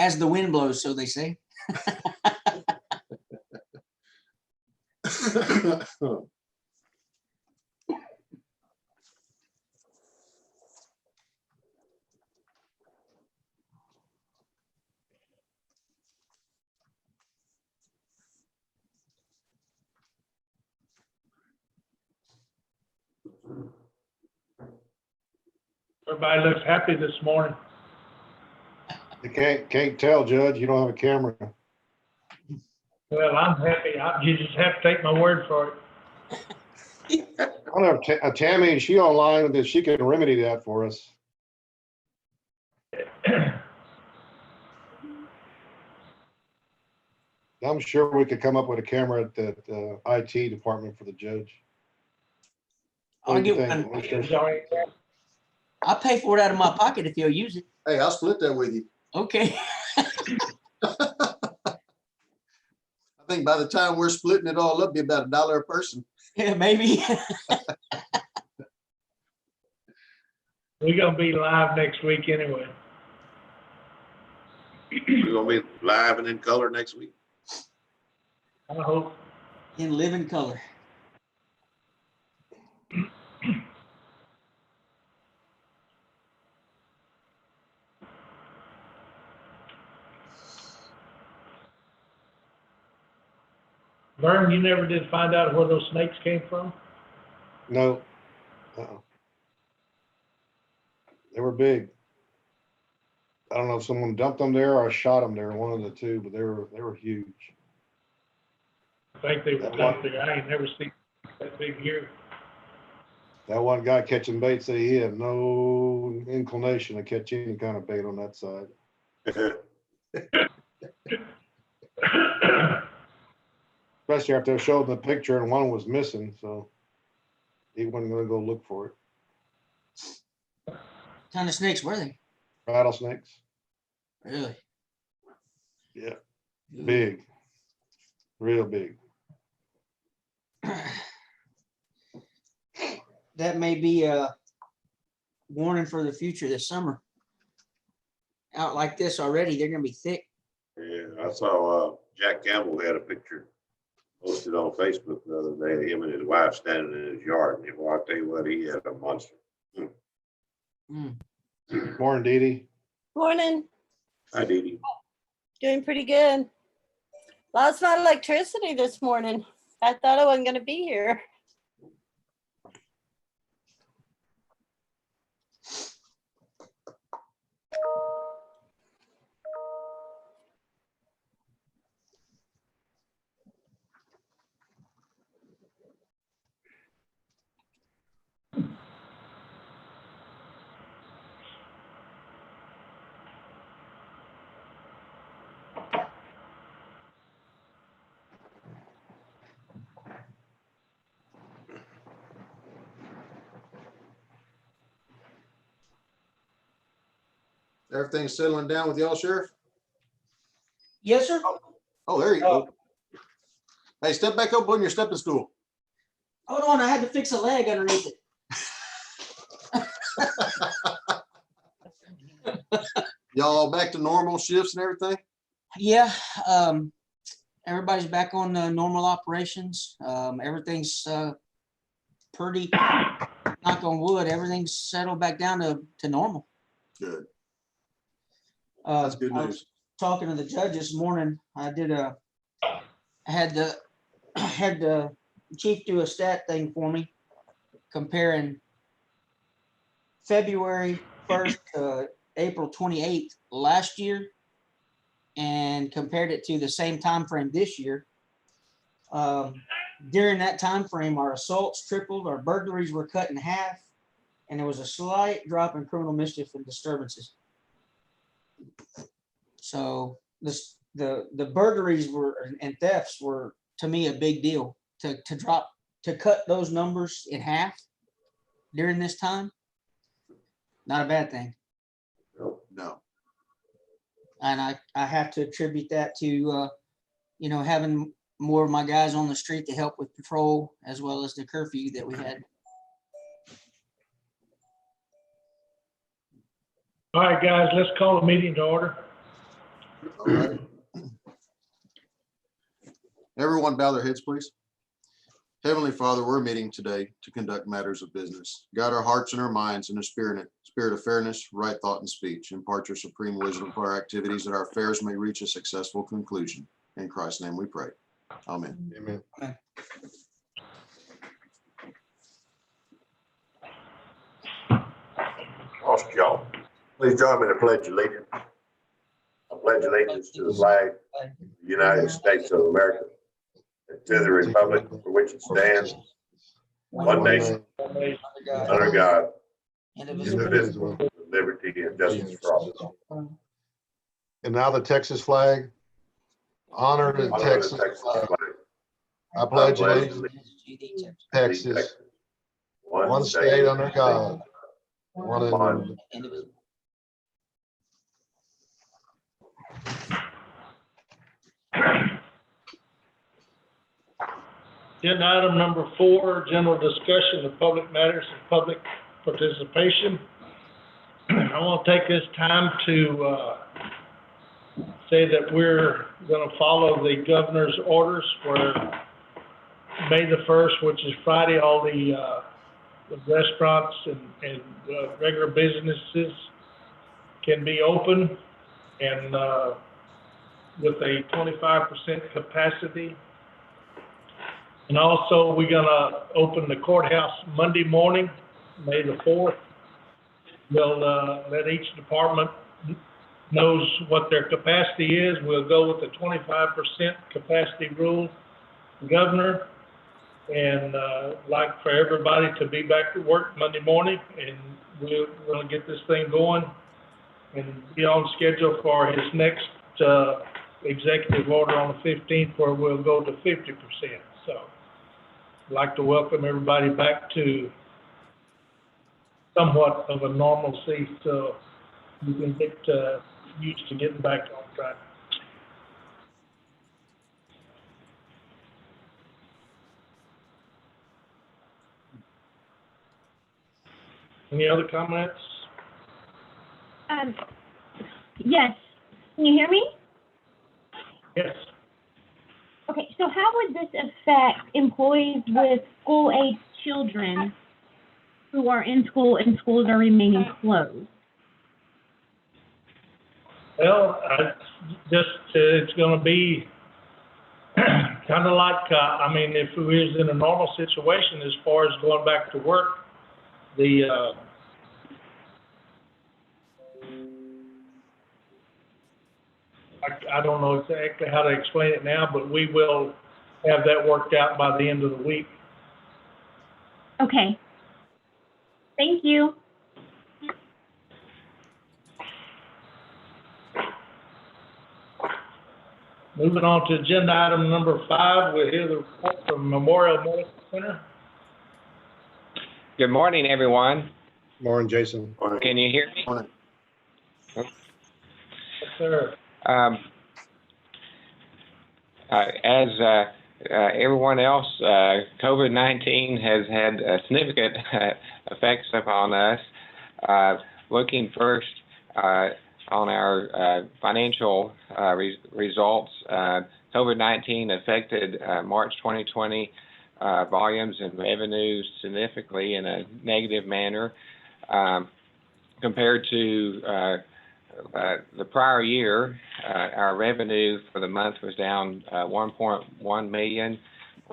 as the wind blows, so they say. Everybody looks happy this morning. You can't tell, Judge. You don't have a camera. Well, I'm happy. You just have to take my word for it. I don't have Tammy. Is she online? That she can remedy that for us. I'm sure we could come up with a camera at the IT department for the judge. What I'll do you get think, one. Commissioner? I'll pay for it out of my pocket if you'll use it. Hey, I'll split that with you. Okay. I think by the time we're splitting it all up, be about $1 a person. Yeah, maybe. We're gonna be live next week anyway. We're gonna be live and in color next week. I hope. In living color. Vern, you never did find out where those snakes came from? No. They were big. I don't know if someone dumped them there or I shot them there, one of the two, but they were huge. I think they were up there. I ain't never seen that big here. That one guy catching bait said he had no inclination to catch any kind of bait on that side. Especially after I showed the picture and one was missing, so he wasn't gonna go look for it. What kind of snakes were they? Rattlesnakes, Really? yeah, big, real big. That may be a warning for the future this summer. Out like this already, they're gonna be thick. Yeah, I saw Jack Campbell had a picture posted on Facebook the other day, him and his wife standing in his yard. And well, I'll tell you what, he had a monster. Mm. Morning, Dee Dee. Morning. Hi, Dee Dee. Doing pretty good. Lost my electricity this morning. I thought I wasn't going to be here. Everything's settling down with y'all, Sheriff? Yes, sir. Oh, there you go. Hey, step back up on your stepping stool. Hold on, I had to fix a leg underneath it. Y'all back to normal shifts and everything? Yeah, everybody's back on normal operations. Everything's pretty, knock on wood, everything's settled back down to normal. Good. That's good I news. was talking to the judge this morning. I had the chief do a stat thing for me, comparing February 1st to April 28th last year, and compared it to the same time frame this year. During that time frame, our assaults tripled, our burglaries were cut in half, and there was a slight drop in criminal mischief and disturbances. So the burglaries were and thefts were, to me, a big deal. To cut those numbers in half during this time, not a bad thing. No. And I have to attribute that to having more of my guys on the street to help with patrol, as well as the curfew that we had. All right, guys, let's call the meeting to order. All right. Everyone bow their heads, please. Heavenly Father, we're meeting today to conduct matters of business. Guide our hearts and our minds in a spirit of fairness, right thought, and speech. Impart your supreme wisdom for our activities that our affairs may reach a successful conclusion. In Christ's name we pray. Amen. Amen. Lost y'all. Please join me in the pledge of allegiance. I pledge allegiance to the flag of the United States of America and to the republic for which it stands, one nation, under God, Indivisible. indivisible, with liberty and justice for all. And now the Texas flag. Honor the Honor the Texas Texas flag. flag. I pledge I pledge allegiance to Texas, Texas, one state under God, one and One. under. Indivisible. Agenda item number 4, general discussion of public matters and public participation. I want to take this time to say that we're going to follow the governor's orders where May the 1st, which is Friday, all the restaurants and regular businesses can be open and with a 25% capacity. And also, we're gonna open the courthouse Monday morning, May the 4th. We'll let each department knows what their capacity is. We'll go with the 25% capacity rule, Governor. And like for everybody to be back to work Monday morning, and we're gonna get this thing going and be on schedule for his next executive order on the 15th, where we'll go to 50%. So I'd like to welcome everybody back to somewhat of a normalcy, so you can get used to getting back on track. Any other comments? Yes. Can you hear me? Yes. Okay, so how would this affect employees with school-age children who are in school and schools are remaining closed? Well, it's going to be kind of like, I mean, if we was in a normal situation as far as going back to work, I don't know exactly how to explain it now, but we will have that worked out by the end of the week. Okay. Thank you. Moving on to agenda item number 5, we'll hear the report from Memorial Medical Center. Good morning, everyone. Morning, Jason. Can you hear me? Morning. Yes, sir. As everyone else, COVID-19 has had significant effects upon us. Looking first on our financial results, COVID-19 affected March 2020 volumes and revenues significantly in a negative manner compared to the prior year. Our revenue for the month was down 1.1 million,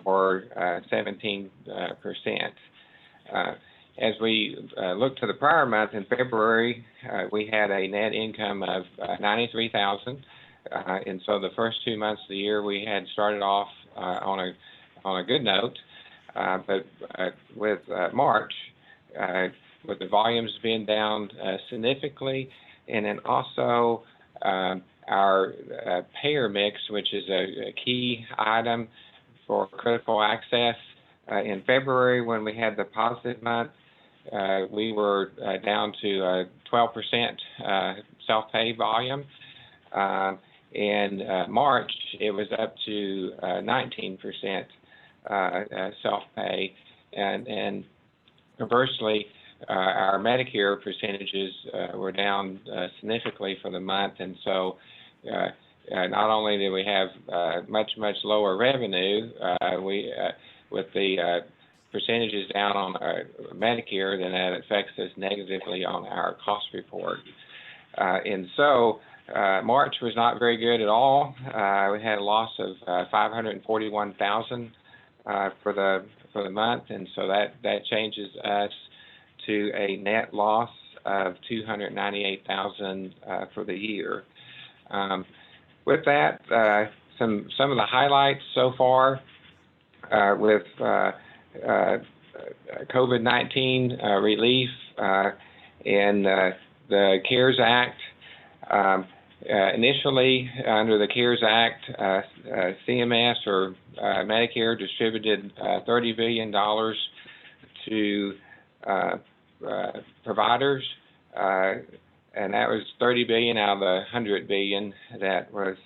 or 17%. As we look to the prior month in February, we had a net income of 93,000, and so the first 2 months of the year we had started off on a good note, but with March, with the volumes being down significantly, and then also our payer mix, which is a key item for critical access. In February, when we had the positive month, we were down to 12% self-pay volume. In March, it was up to 19% self-pay, and conversely, our Medicare percentages were down significantly for the month, and so not only did we have much lower revenue, with the percentages down on Medicare, then that affects us negatively on our cost report. And so March was not very good at all. We had a loss of $541,000 for the month, and so that changes us to a net loss of $298,000 for the year. With that, some of the highlights so far with COVID-19 relief and the CARES Act. Initially, under the CARES Act, CMS or Medicare distributed $30 billion to providers, and that was $30 billion out of the $100 billion that was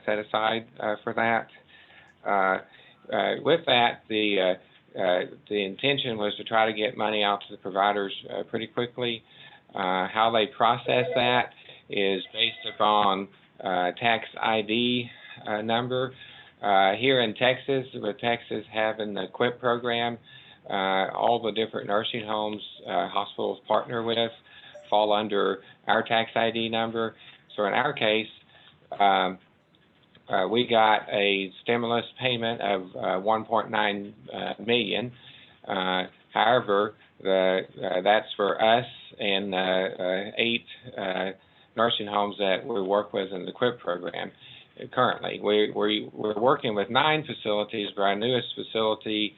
set aside for that. With that, the intention was to try to get money out to the providers pretty quickly. How they process that is based upon tax ID number. Here in Texas, with Texas having the QUIP program, all the different nursing homes hospitals partner with fall under our tax ID number. So in our case, we got a stimulus payment of $1.9 million. However, that's for us and 8 nursing homes that we work with in the QUIP program. Currently, we're working with 9 facilities, but our newest facility,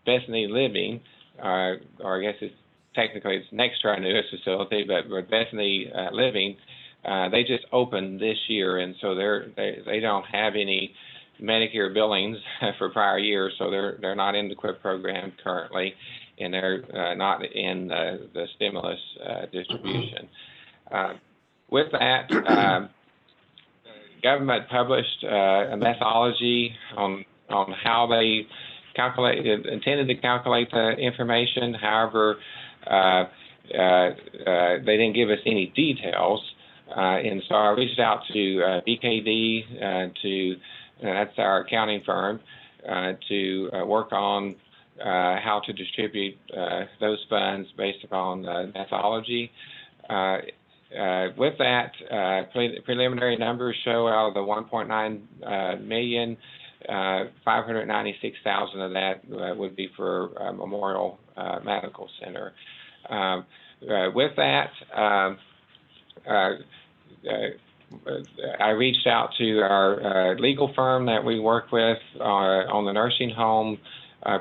Bethany Living, or I guess it's next to our newest facility, but with Bethany Living, they just opened this year, and so they don't have any Medicare billings for prior years, so they're not in the QUIP program currently, and they're not in the stimulus distribution. With that, the government published a methodology on how they intended to calculate the information. However, they didn't give us any details, and so I reached out to BKD, that's our accounting firm, to work on how to distribute those funds based upon the methodology. With that, preliminary numbers show out of the $1.9 million, $596,000 of that would be for Memorial Medical Center. With that, I reached out to our legal firm that we work with on the nursing home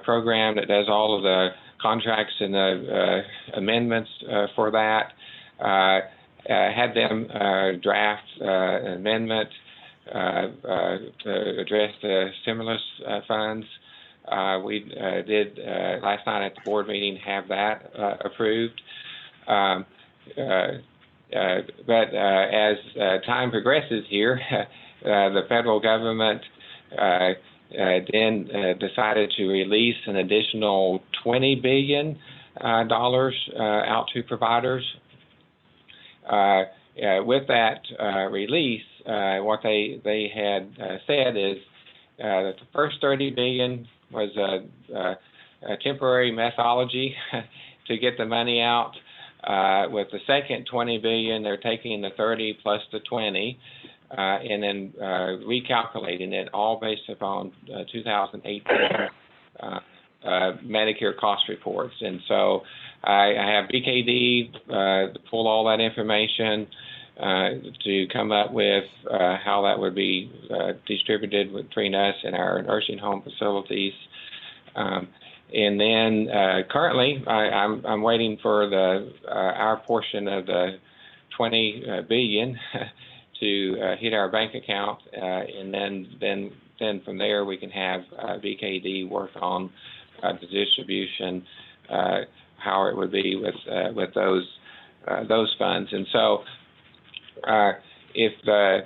program that does all of the contracts and the amendments for that. Had them draft an amendment to address the stimulus funds. We did last night at the board meeting have that approved. But as time progresses here, the federal government then decided to release an additional $20 billion out to providers. With that release, what they had said is that the first $30 billion was a temporary methodology to get the money out. With the second $20 billion, they're taking the 30 plus the 20, and then recalculating it all based upon 2018 Medicare cost reports. And so I have BKD to pull all that information to come up with how that would be distributed between us and our nursing home facilities. And then currently, I'm waiting for our portion of the $20 billion to hit our bank account, and then from there we can have BKD work on the distribution, how it would be with those funds. And so, if the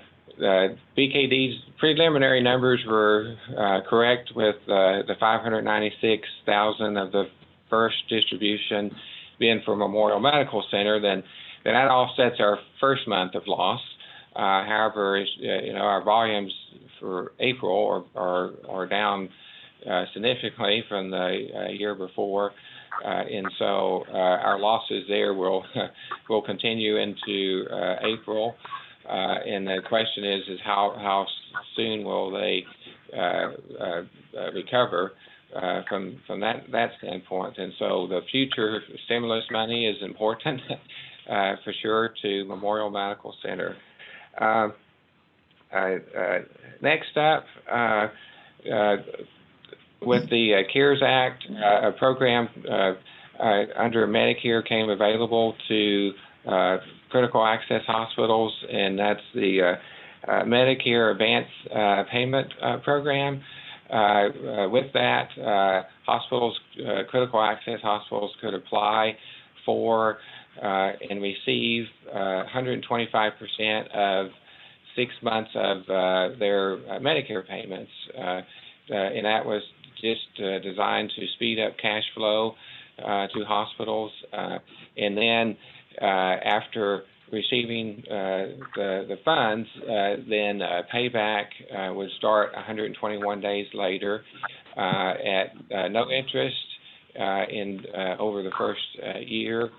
BKD's preliminary numbers were correct with the $596,000 of the first distribution being for Memorial Medical Center, then that offsets our first month of loss. However, our volumes for April are down significantly from the year before, and so our losses there will will continue into April. And the question is how soon will they recover from that standpoint? And so the future stimulus money is important for sure to Memorial Medical Center. Next up, with the CARES Act, a program under Medicare came available to critical access hospitals, and that's the Medicare Advance Payment Program. With that, hospitals, critical access hospitals could apply for and receive 125% of 6 months of their Medicare payments. And that was just designed to speed up cash flow to hospitals. And then after receiving the funds, then payback would start 121 days later at no interest over the first year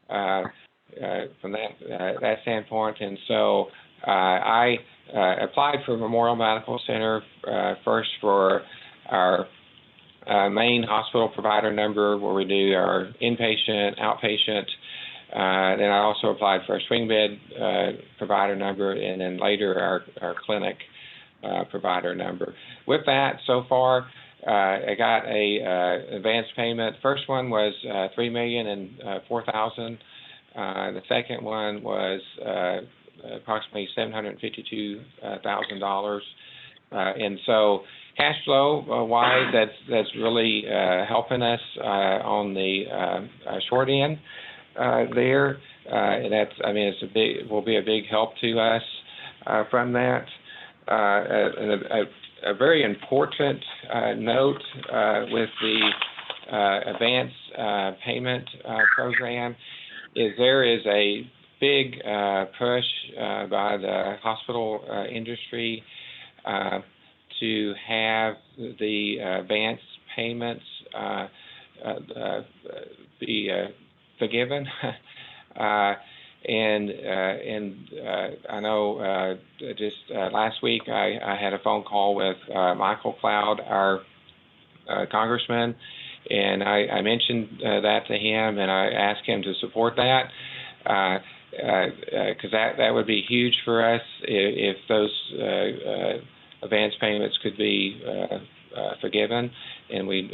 from that standpoint. And so I applied for Memorial Medical Center first for our main hospital provider number, where we do our inpatient, outpatient. Then I also applied for a swing bed provider number, and then later our clinic provider number. With that, so far, I got a advance payment. First one was $3,004,000. The second one was approximately $752,000. And so cash flow wise, that's really helping us on the short end there. And it will be a big help to us from that. A very important note with the advance payment program is there is a big push by the hospital industry to have the advance payments be forgiven. And I know just last week I had a phone call with Michael Cloud, our congressman, and I mentioned that to him, and I asked him to support that because that would be huge for us if those advance payments could be forgiven, and we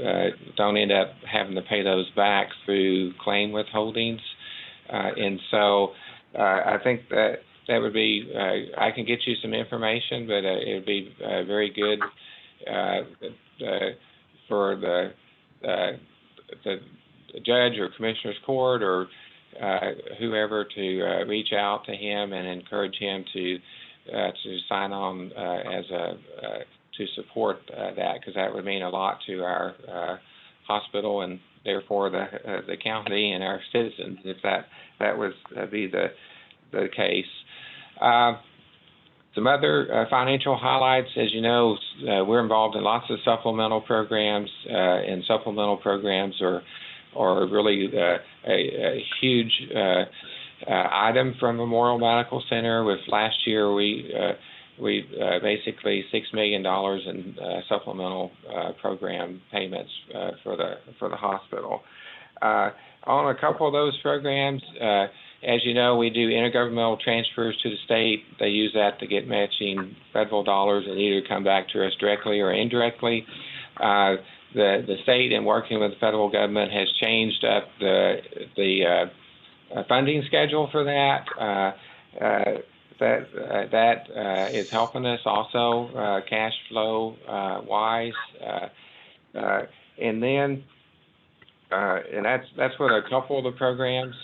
don't end up having to pay those back through claim withholdings. And so I think that would be, I can get you some information, but it would be very good for the judge or commissioner's court or whoever to reach out to him and encourage him to sign on to support that, because that would mean a lot to our hospital and therefore the county and our citizens if that was be the case. Some other financial highlights, as you know, we're involved in lots of supplemental programs, and supplemental programs are really a huge item from Memorial Medical Center. With last year, we basically $6 million in supplemental program payments for the hospital. On a couple of those programs, as you know, we do intergovernmental transfers to the state. They use that to get matching federal dollars and either come back to us directly or indirectly. The state, in working with the federal government, has changed up the funding schedule for that. That is helping us also cash flow wise, and then and that's with a couple of the programs.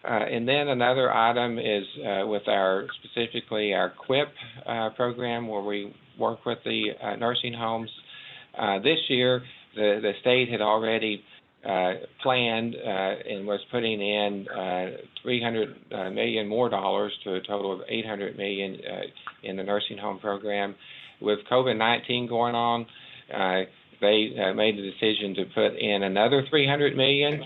And then another item is with specifically our QUIP program, where we work with the nursing homes. This year, the state had already planned and was putting in $300 million more dollars to a total of $800 million in the nursing home program. With COVID-19 going on, they made the decision to put in another $300 million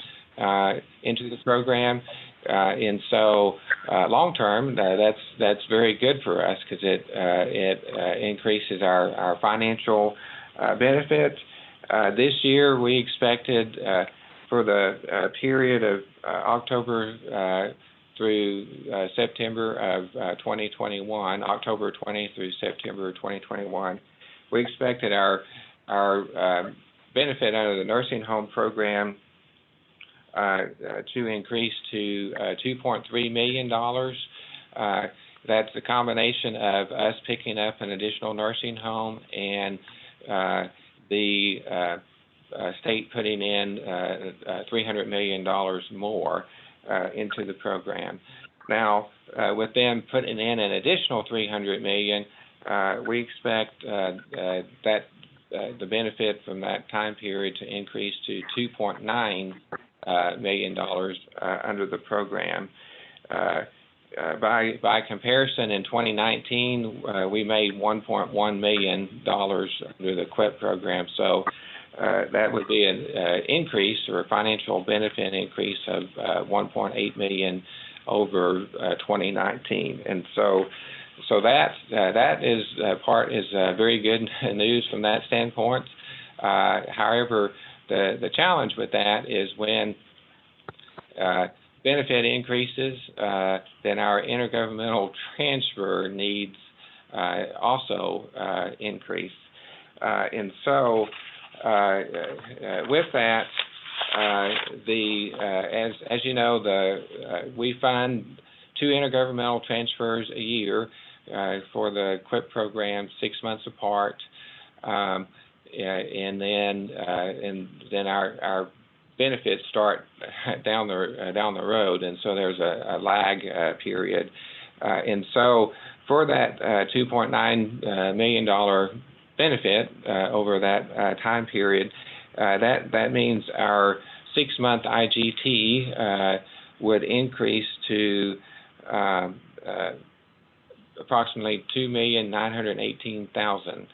into the program. And so long term, that's very good for us because it increases our financial benefit. This year, we expected for the period of October through September of 2021, October 20 through September 2021, we expected our benefit under the nursing home program to increase to $2.3 million. That's a combination of us picking up an additional nursing home and the state putting in $300 million more into the program. Now, with them putting in an additional $300 million, we expect that the benefit from that time period to increase to $2.9 million under the program. By comparison, in 2019, we made $1.1 million under the QUIP program. So that would be an increase or a financial benefit increase of $1.8 million over 2019. And so that is very good news from that standpoint. However, the challenge with that is when benefit increases, then our intergovernmental transfer needs also increase. And so with that, as you know, we fund 2 intergovernmental transfers a year for the QUIP program, 6 months apart. And then our benefits start down the road, and so there's a lag period. And so for that $2.9 million benefit over that time period, that means our 6-month IGT would increase to approximately $2,918,000.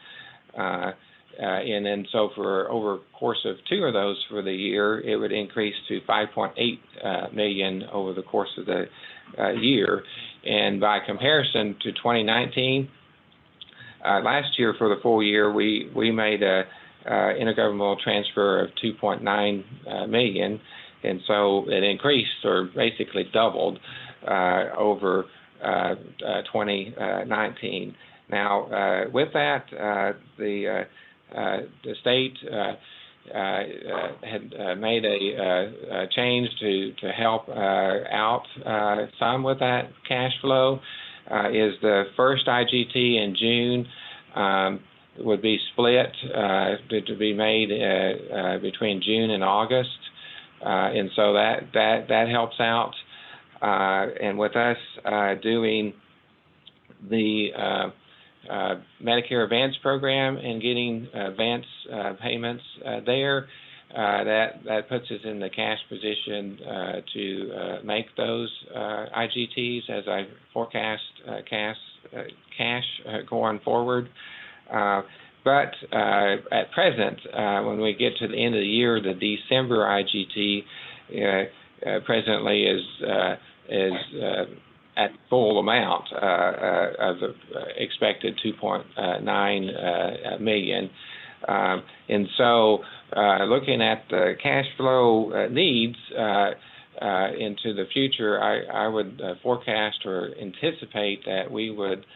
And then so for over the course of 2 of those for the year, it would increase to $5.8 million over the course of the year. And by comparison to 2019, last year for the full year, we made a intergovernmental transfer of $2.9 million, and so it increased or basically doubled over 2019. Now, with that, the state had made a change to help out some with that cash flow. Is the first IGT in June would be split to be made between June and August, and so that helps out. And with us doing the Medicare Advance program and getting advance payments there, that puts us in the cash position to make those IGTs as I forecast cash going forward. But at present, when we get to the end of the year, the December IGT presently is at full amount of the expected $2.9 million. And so looking at the cash flow needs into the future, I would forecast or anticipate that we would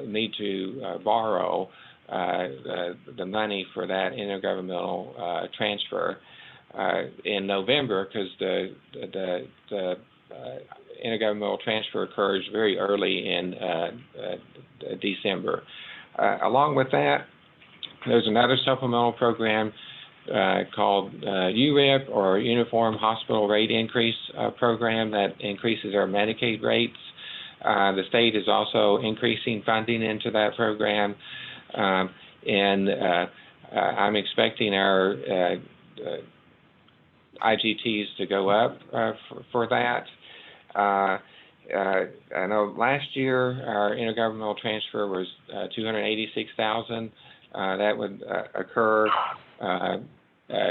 need to borrow the money for that intergovernmental transfer in November, because the intergovernmental transfer occurs very early in December. Along with that, there's another supplemental program called URIP, or Uniform Hospital Rate Increase program, that increases our Medicaid rates. The state is also increasing funding into that program, and I'm expecting our IGTs to go up for that. I know last year our intergovernmental transfer was $286,000. That would occur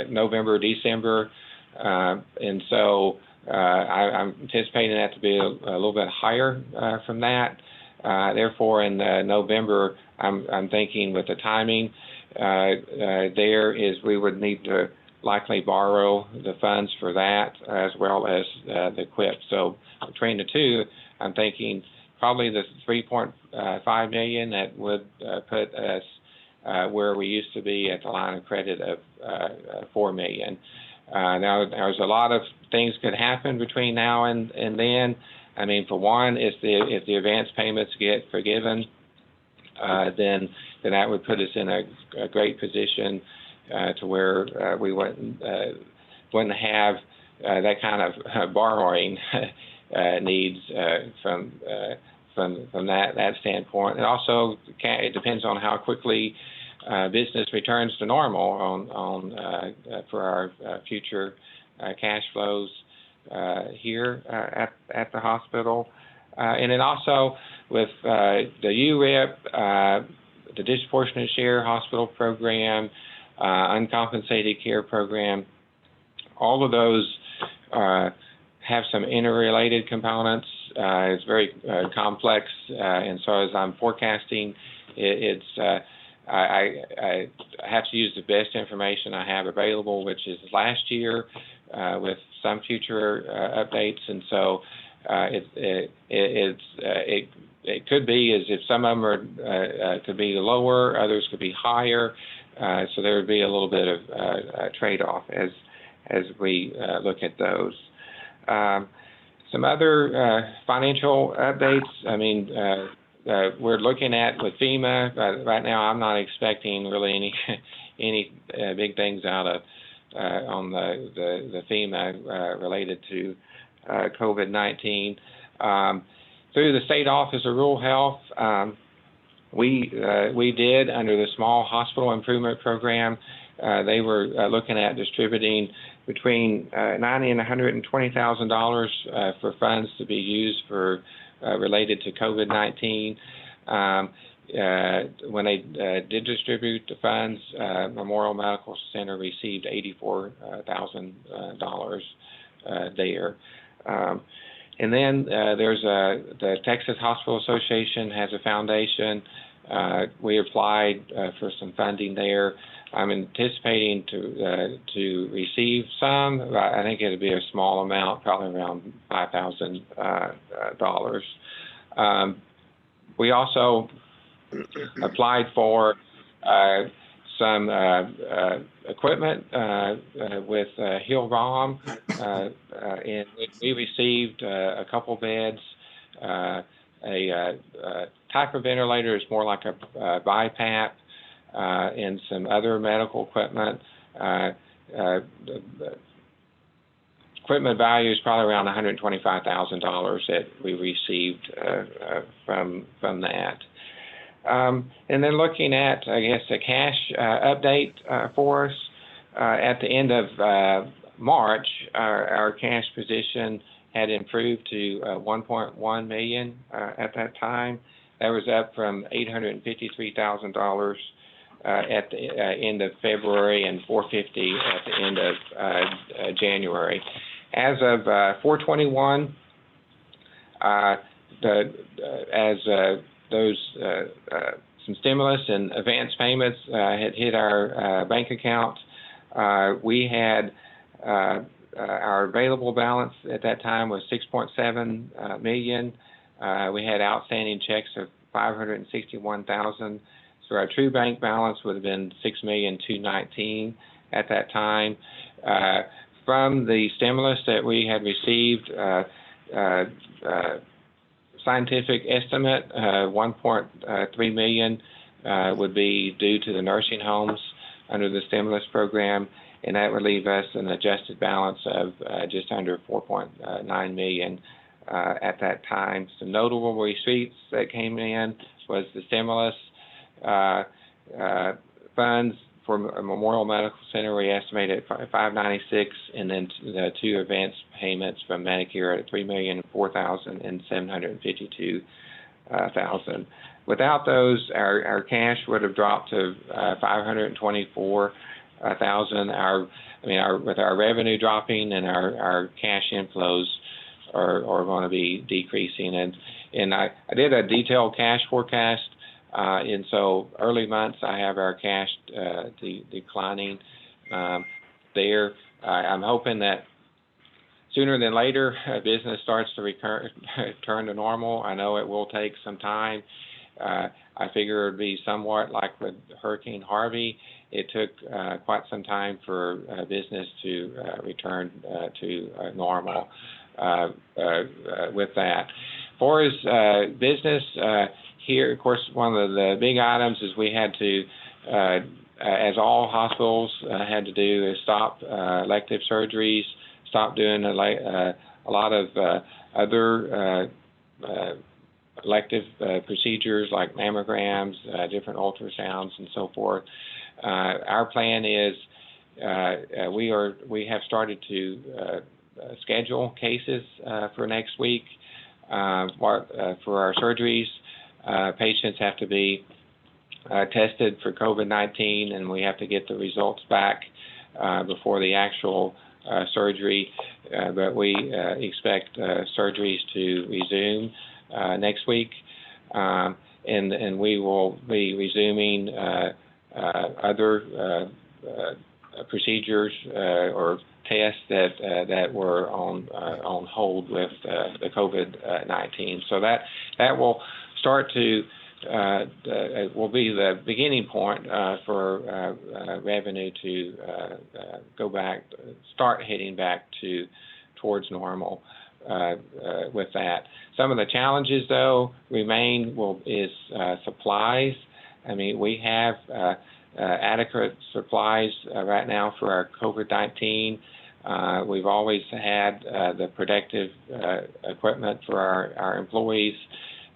November, December, and so I'm anticipating that to be a little bit higher from that. Therefore, in November, I'm thinking with the timing there is we would need to likely borrow the funds for that as well as the QIP. So between the two, I'm thinking probably the 3.5 million that would put us where we used to be at the line of credit of 4 million. Now, there's a lot of things could happen between now and then. I mean, for one, if the advance payments get forgiven, then that would put us in a great position to where we wouldn't have that kind of borrowing needs from that standpoint. And also, it depends on how quickly business returns to normal for our future cash flows here at the hospital. And then also with the URIP, the disproportionate share hospital program, uncompensated care program, all of those have some interrelated components. It's very complex, and so as I'm forecasting, I have to use the best information I have available, which is last year, with some future updates, and so it could be as if some of them are could be lower, others could be higher, so there would be a little bit of a trade-off as we look at those. Some other financial updates. I mean, we're looking at with FEMA right now. I'm not expecting really any big things out of on the FEMA related to COVID-19. Through the State Office of Rural Health, we did under the Small Hospital Improvement Program. They were looking at distributing between $90,000 and $120,000 for funds to be used for related to COVID-19. When they did distribute the funds, Memorial Medical Center received $84,000 there. And then there's the Texas Hospital Association has a foundation. We applied for some funding there. I'm anticipating to receive some. I think it'll be a small amount, probably around $5,000. We also applied for some equipment with Hill-Rom, and we received a couple beds. A type of ventilator is more like a BiPAP, and some other medical equipment. Equipment value is probably around $125,000 that we received from that. And then looking at, I guess, a cash update for us, at the end of March, our cash position had improved to $1.1 million at that time. That was up from $853,000 at the end of February and $450,000 at the end of January. As of 4/21, some stimulus and advance payments had hit our bank account. We had our available balance at that time was $6.7 million. We had outstanding checks of $561,000. So our true bank balance would have been $6,219,000 at that time. From the stimulus that we had received, scientific estimate, $1.3 million would be due to the nursing homes under the stimulus program, and that would leave us an adjusted balance of just under $4.9 million at that time. Some notable receipts that came in was the stimulus funds for Memorial Medical Center, we estimated $596, and then the 2 advance payments from Medicare at $3,004,000 and $752,000. Without those, our cash would have dropped to $524,000. With our revenue dropping and our cash inflows are going to be decreasing. And I did a detailed cash forecast, and so early months I have our cash declining there. I'm hoping that sooner than later business starts to return to normal. I know it will take some time. I figure it would be somewhat like with Hurricane Harvey. It took quite some time for business to return to normal with that. As far as business here, of course, one of the big items is we had to, as all hospitals had to do, is stop elective surgeries, stop doing a lot of other elective procedures like mammograms, different ultrasounds, and so forth. Our plan is we have started to schedule cases for next week. For our surgeries, patients have to be tested for COVID-19, and we have to get the results back before the actual surgery. But we expect surgeries to resume next week, and we will be resuming other procedures or tests that were on hold with the COVID-19. So that will start to will be the beginning point for revenue to go back, start heading back towards normal with that. Some of the challenges, though, remain is supplies. I mean, we have adequate supplies right now for our COVID-19. We've always had the protective equipment for our employees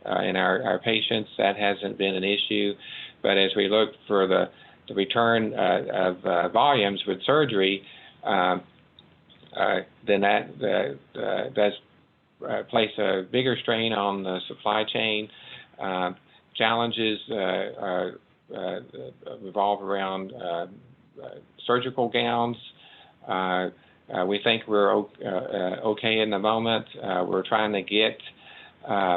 and our patients. That hasn't been an issue. But as we look for the return of volumes with surgery, then that does place a bigger strain on the supply chain. Challenges revolve around surgical gowns. We think we're okay in the moment. We're trying to get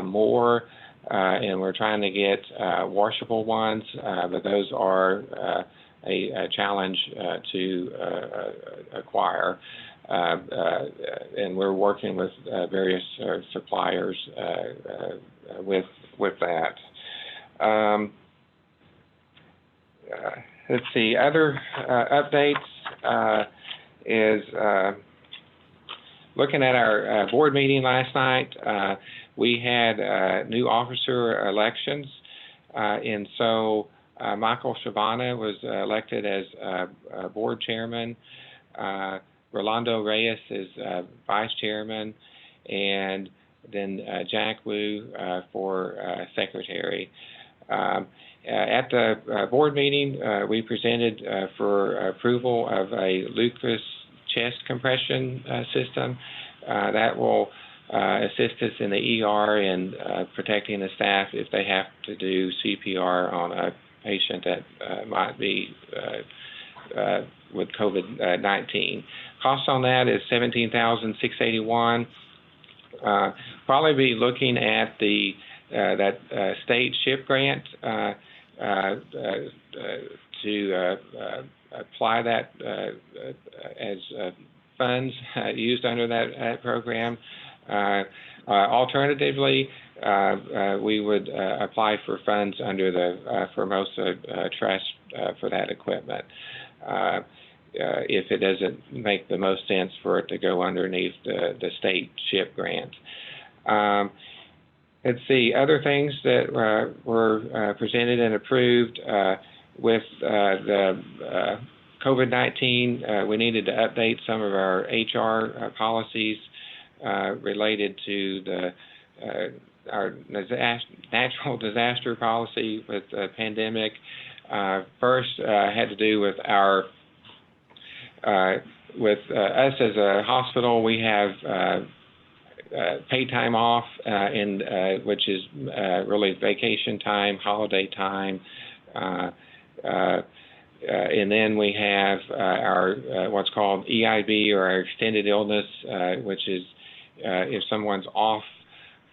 more, and we're trying to get washable ones, but those are a challenge to acquire. And we're working with various suppliers with that. Let's see, other updates is looking at our board meeting last night. We had new officer elections, and so Michael Shavana was elected as board chairman. Rolando Reyes is vice chairman, and then Jack Wu for secretary. At the board meeting, we presented for approval of a Lucas chest compression system that will assist us in the ER and protecting the staff if they have to do CPR on a patient that might be with COVID-19. Cost on that is $17,681. Probably be looking at the that state SHIP grant to apply that as funds used under that program. Alternatively, we would apply for funds under the Formosa Trust for that equipment. If it doesn't make the most sense for it to go underneath the state SHIP grant. Let's see, other things that were presented and approved with the COVID-19, we needed to update some of our HR policies related to our natural disaster policy with the pandemic. First had to do with our with us as a hospital. We have paid time off, which is really vacation time, holiday time, and then we have our what's called EIB, or our extended illness, which is if someone's off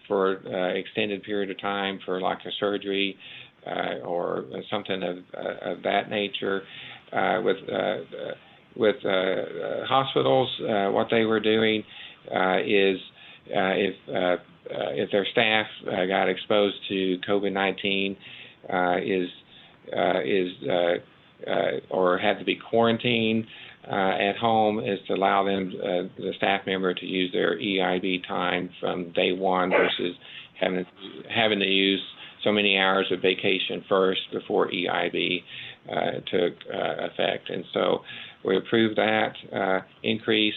for extended period of time for like a surgery or something of that nature. With hospitals, what they were doing is if their staff got exposed to COVID-19, or had to be quarantined at home, is to allow them, the staff member, to use their EIB time from day one versus having to use so many hours of vacation first before EIB took effect. And so we approved that increase,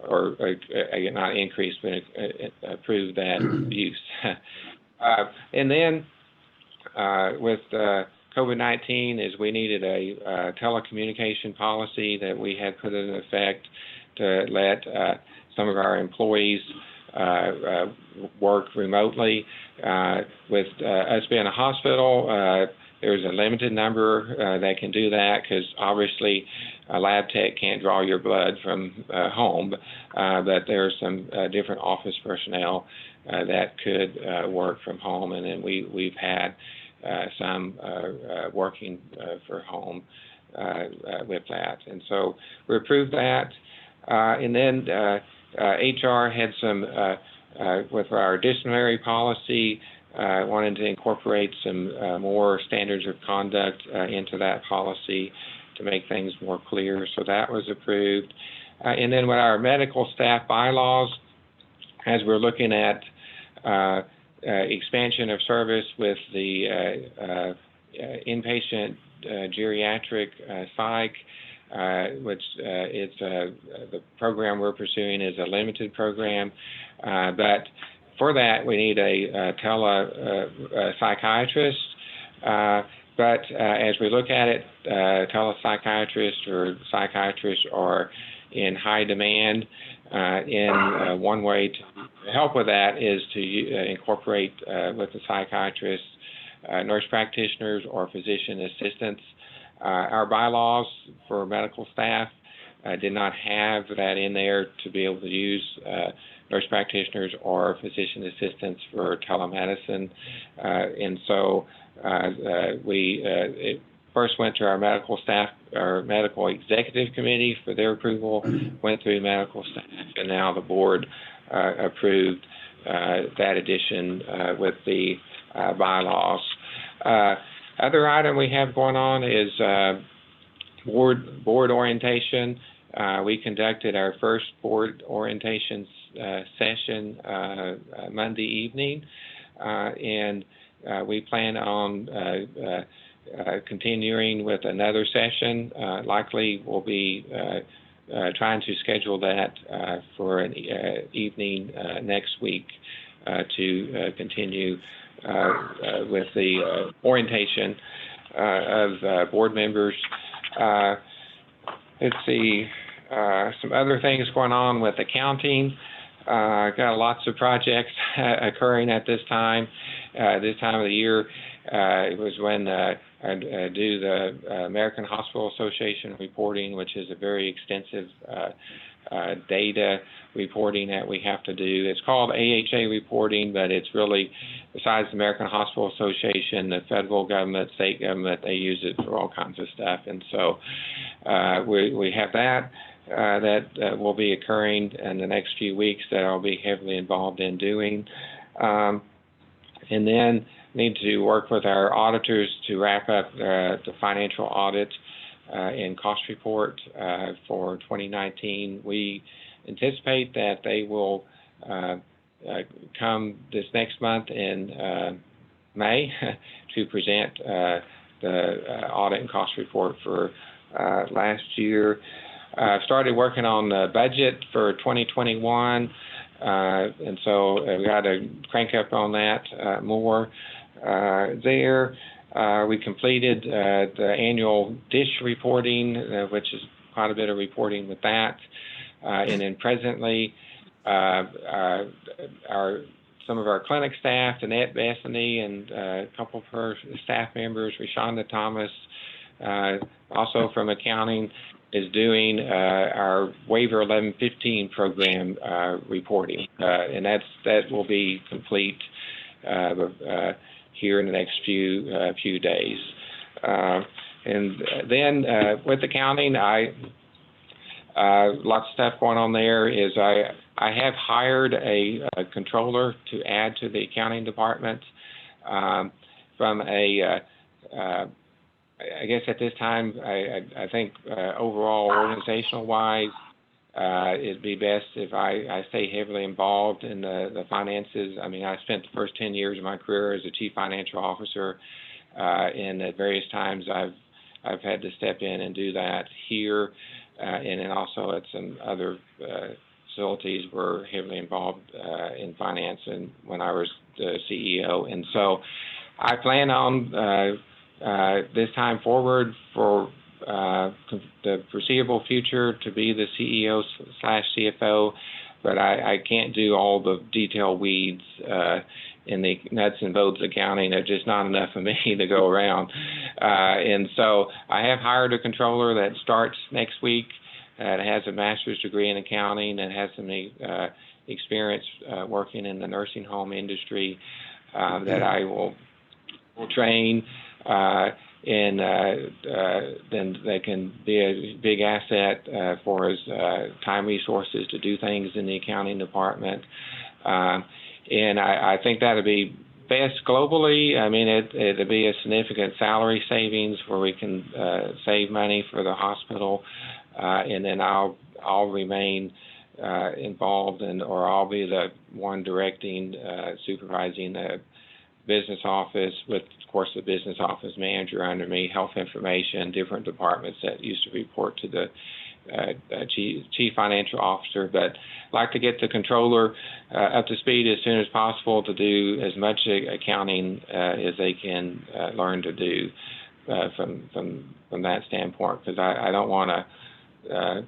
or not increase, but approved that use. And then with COVID-19 is we needed a telecommunication policy that we had put in effect to let some of our employees work remotely. With us being a hospital, there's a limited number that can do that, because obviously a lab tech can't draw your blood from home, but there's some different office personnel that could work from home, and then we've had some working for home with that. And so we approved that. And then HR had some, with our disciplinary policy, wanted to incorporate some more standards of conduct into that policy to make things more clear. So that was approved. And then with our medical staff bylaws, as we're looking at expansion of service with the inpatient geriatric psych, which it's the program we're pursuing is a limited program, but for that we need a telepsychiatrist. But as we look at it, telepsychiatrists or psychiatrists are in high demand. One way to help with that is to incorporate with the psychiatrists nurse practitioners or physician assistants. Our bylaws for medical staff did not have that in there to be able to use nurse practitioners or physician assistants for telemedicine. And so it first went to our medical staff, our medical executive committee for their approval, went through medical staff, and now the board approved that addition with the bylaws. Other item we have going on is board orientation. We conducted our first board orientation session Monday evening, and we plan on continuing with another session. Likely we'll be trying to schedule that for an evening next week to continue with the orientation of board members. Let's see, some other things going on with accounting. Got lots of projects occurring at this time. This time of the year, it was when I do the American Hospital Association reporting, which is a very extensive data reporting that we have to do. It's called AHA reporting, but it's really, besides the American Hospital Association, the federal government, state government, they use it for all kinds of stuff. And so we have that. That will be occurring in the next few weeks that I'll be heavily involved in doing. And then need to work with our auditors to wrap up the financial audit and cost report for 2019. We anticipate that they will come this next month in May to present the audit and cost report for last year. Started working on the budget for 2021, and so we got to crank up on that more there. We completed the annual dish reporting, which is quite a bit of reporting with that. And then presently, some of our clinic staff, Annette Bethany, and a couple of her staff members, Rashonda Thomas, also from accounting, is doing our waiver 1115 program reporting, and that will be complete here in the next few days. And then with accounting, lots of stuff going on there. Is I have hired a controller to add to the accounting department from a I guess at this time, I think overall organizational wise, it'd be best if I stay heavily involved in the finances. I mean, I spent the first 10 years of my career as a chief financial officer, and at various times I've had to step in and do that here, and then also at some other facilities were heavily involved in finance and when I was the CEO. And so I plan on this time forward for the foreseeable future to be the CEO / CFO, but I can't do all the detail weeds in the nuts and bolts accounting. There's just not enough of me to go around. And so I have hired a controller that starts next week that has a master's degree in accounting and has some experience working in the nursing home industry that I will train. And then they can be a big asset for his time resources to do things in the accounting department. And I think that'll be best globally. I mean, it'll be a significant salary savings where we can save money for the hospital, and then I'll remain involved or I'll be the one directing, supervising the business office with, of course, the business office manager under me, health information, different departments that used to report to the chief financial officer. But I'd like to get the controller up to speed as soon as possible to do as much accounting as they can learn to do from that standpoint, because I don't want to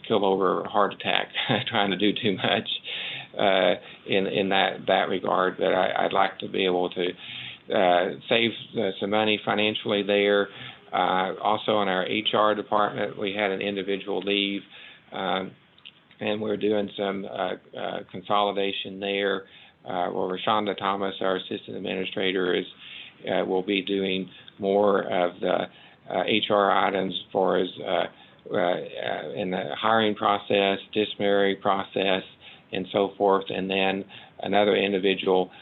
kill over a heart attack trying to do too much in that regard. But I'd like to be able to save some money financially there. Also in our HR department, we had an individual leave, and we're doing some consolidation there, where Rashonda Thomas, our assistant administrator, will be doing more of the HR items for us in the hiring process, disciplinary process, and so forth. And then another individual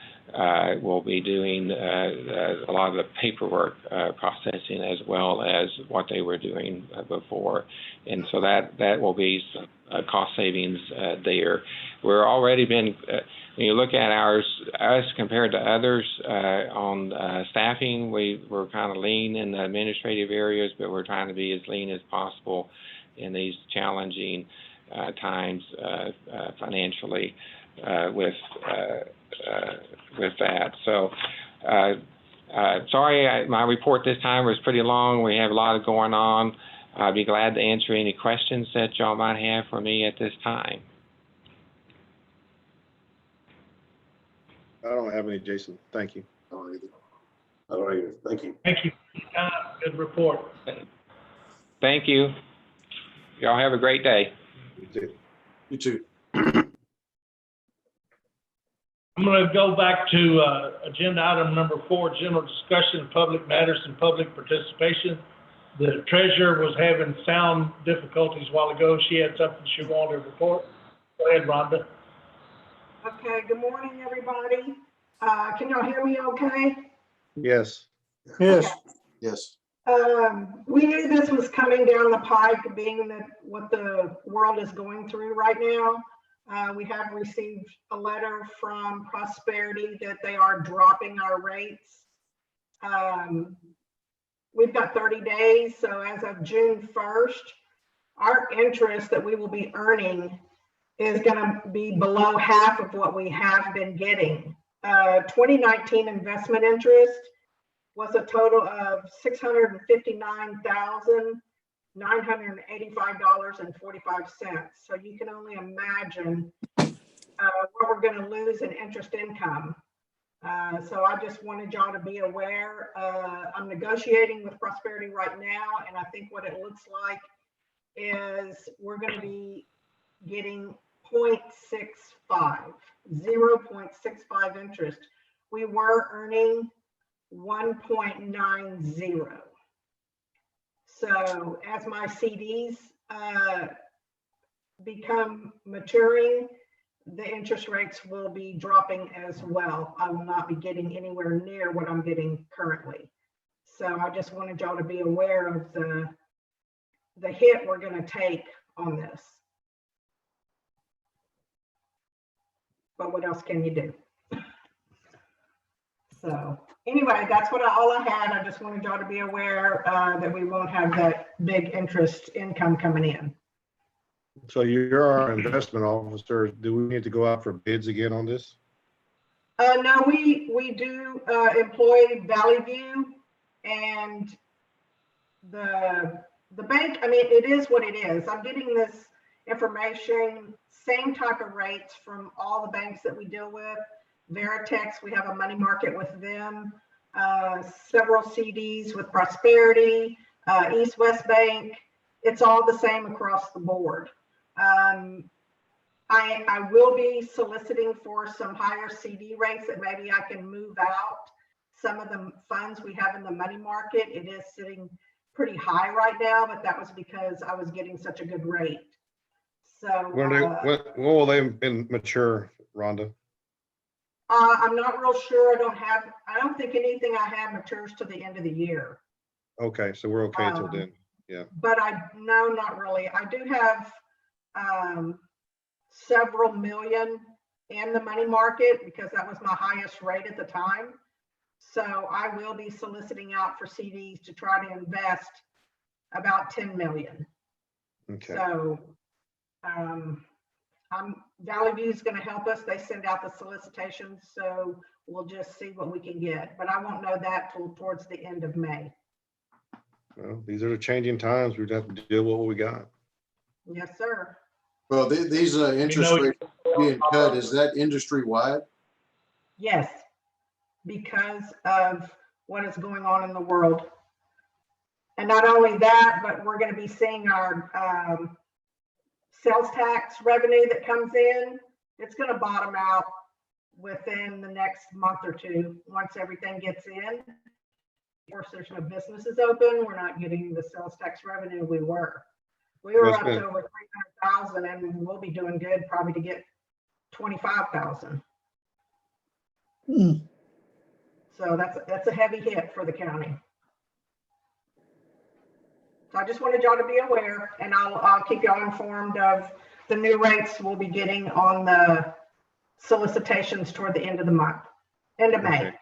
will be doing a lot of the paperwork processing as well as what they were doing before. And so that will be some cost savings there. We're already been, when you look at us compared to others on staffing, we're kind of lean in the administrative areas, but we're trying to be as lean as possible in these challenging times financially with that. So sorry, my report this time was pretty long. We have a lot going on. I'd be glad to answer any questions that y'all might have for me at this time. I don't have any, Jason. Thank you. I don't either. Thank you. Thank you. Good report. Thank you. Y'all have a great day. You too. You too. I'm going to go back to agenda item number 4, general discussion of public matters and public participation. The treasurer was having sound difficulties a while ago. She had something she wanted to report. Go ahead, Rhonda. Okay, good morning, everybody. Can y'all hear me okay? Yes. Yes. Yes. We knew this was coming down the pike, being that what the world is going through right now. We have received a letter from Prosperity that they are dropping our rates. We've got 30 days, so as of June 1st, our interest that we will be earning is going to be below half of what we have been getting. 2019 investment interest was a total of $659,985.45. So you can only imagine what we're going to lose in interest income. So I just wanted y'all to be aware. I'm negotiating with Prosperity right now, and I think what it looks like is we're going to be getting 0.65, 0.65 interest. We were earning 1.90. So as my CDs become maturing, the interest rates will be dropping as well. I will not be getting anywhere near what I'm getting currently. So I just wanted y'all to be aware of the hit we're going to take on this. But what else can you do? So anyway, that's all I had. I just wanted y'all to be aware that we won't have that big interest income coming in. So you're our investment officer. Do we need to go out for bids again on this? No, we do employ Valley View, and the bank. I mean, it is what it is. I'm getting this information, same type of rates from all the banks that we deal with. Veritex, we have a money market with them. Several CDs with Prosperity, East West Bank. It's all the same across the board. I will be soliciting for some higher CD rates that maybe I can move out some of the funds we have in the money market. It is sitting pretty high right now, but that was because I was getting such a good rate. So When will they mature, Rhonda? I'm not real sure. I don't think anything I have matures to the end of the year. Okay, so we're okay till then. Yeah. But no, not really. I do have several million in the money market because that was my highest rate at the time. So I will be soliciting out for CDs to try to invest about 10 million. Okay. So Valley View is going to help us. They send out the solicitations, so we'll just see what we can get. But I won't know that till towards the end of May. Well, these are the changing times. We have to deal with what we got. Yes, sir. Well, these interest rates being cut, is that industry wide? Yes, because of what is going on in the world. And not only that, but we're going to be seeing our sales tax revenue that comes in. It's going to bottom out within the next month or two once everything gets in. Of course, there's no businesses open. We're not getting the sales tax revenue we were. We were up to over 300,000, and we'll be doing good probably to get 25,000. So that's a heavy hit for the county. So I just wanted y'all to be aware, and I'll keep y'all informed of the new rates we'll be getting on the solicitations toward the end of the month, end of May. Okay.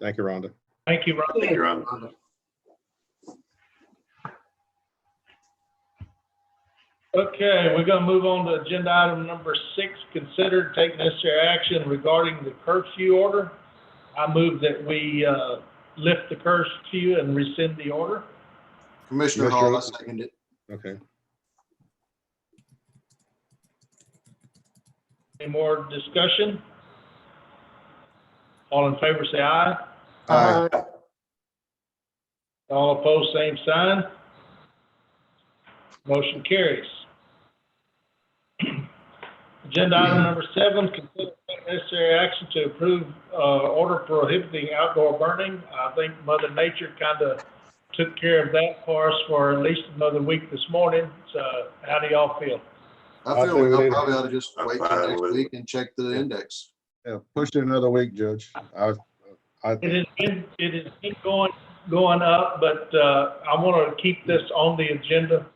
Thank you, Rhonda. Thank you, Ron. Thank you. Rhonda. Okay, we're gonna move on to agenda item number 6, consider take necessary action regarding the curfew order. I move that we lift the curfew and rescind the order. Commissioner Hall, I second it. Okay. Any more discussion? All in favor, say aye. Aye. All opposed, same sign. Motion carries. Agenda item number 7, consider necessary action to approve order prohibiting outdoor burning. I think Mother Nature kind of took care of that for us for at least another week this morning. So how do y'all feel? I feel we think probably ought to just I'm wait till fine next with it. week and check the index. Yeah, push it another week, Judge. It has been going up, but I want to keep this on the agenda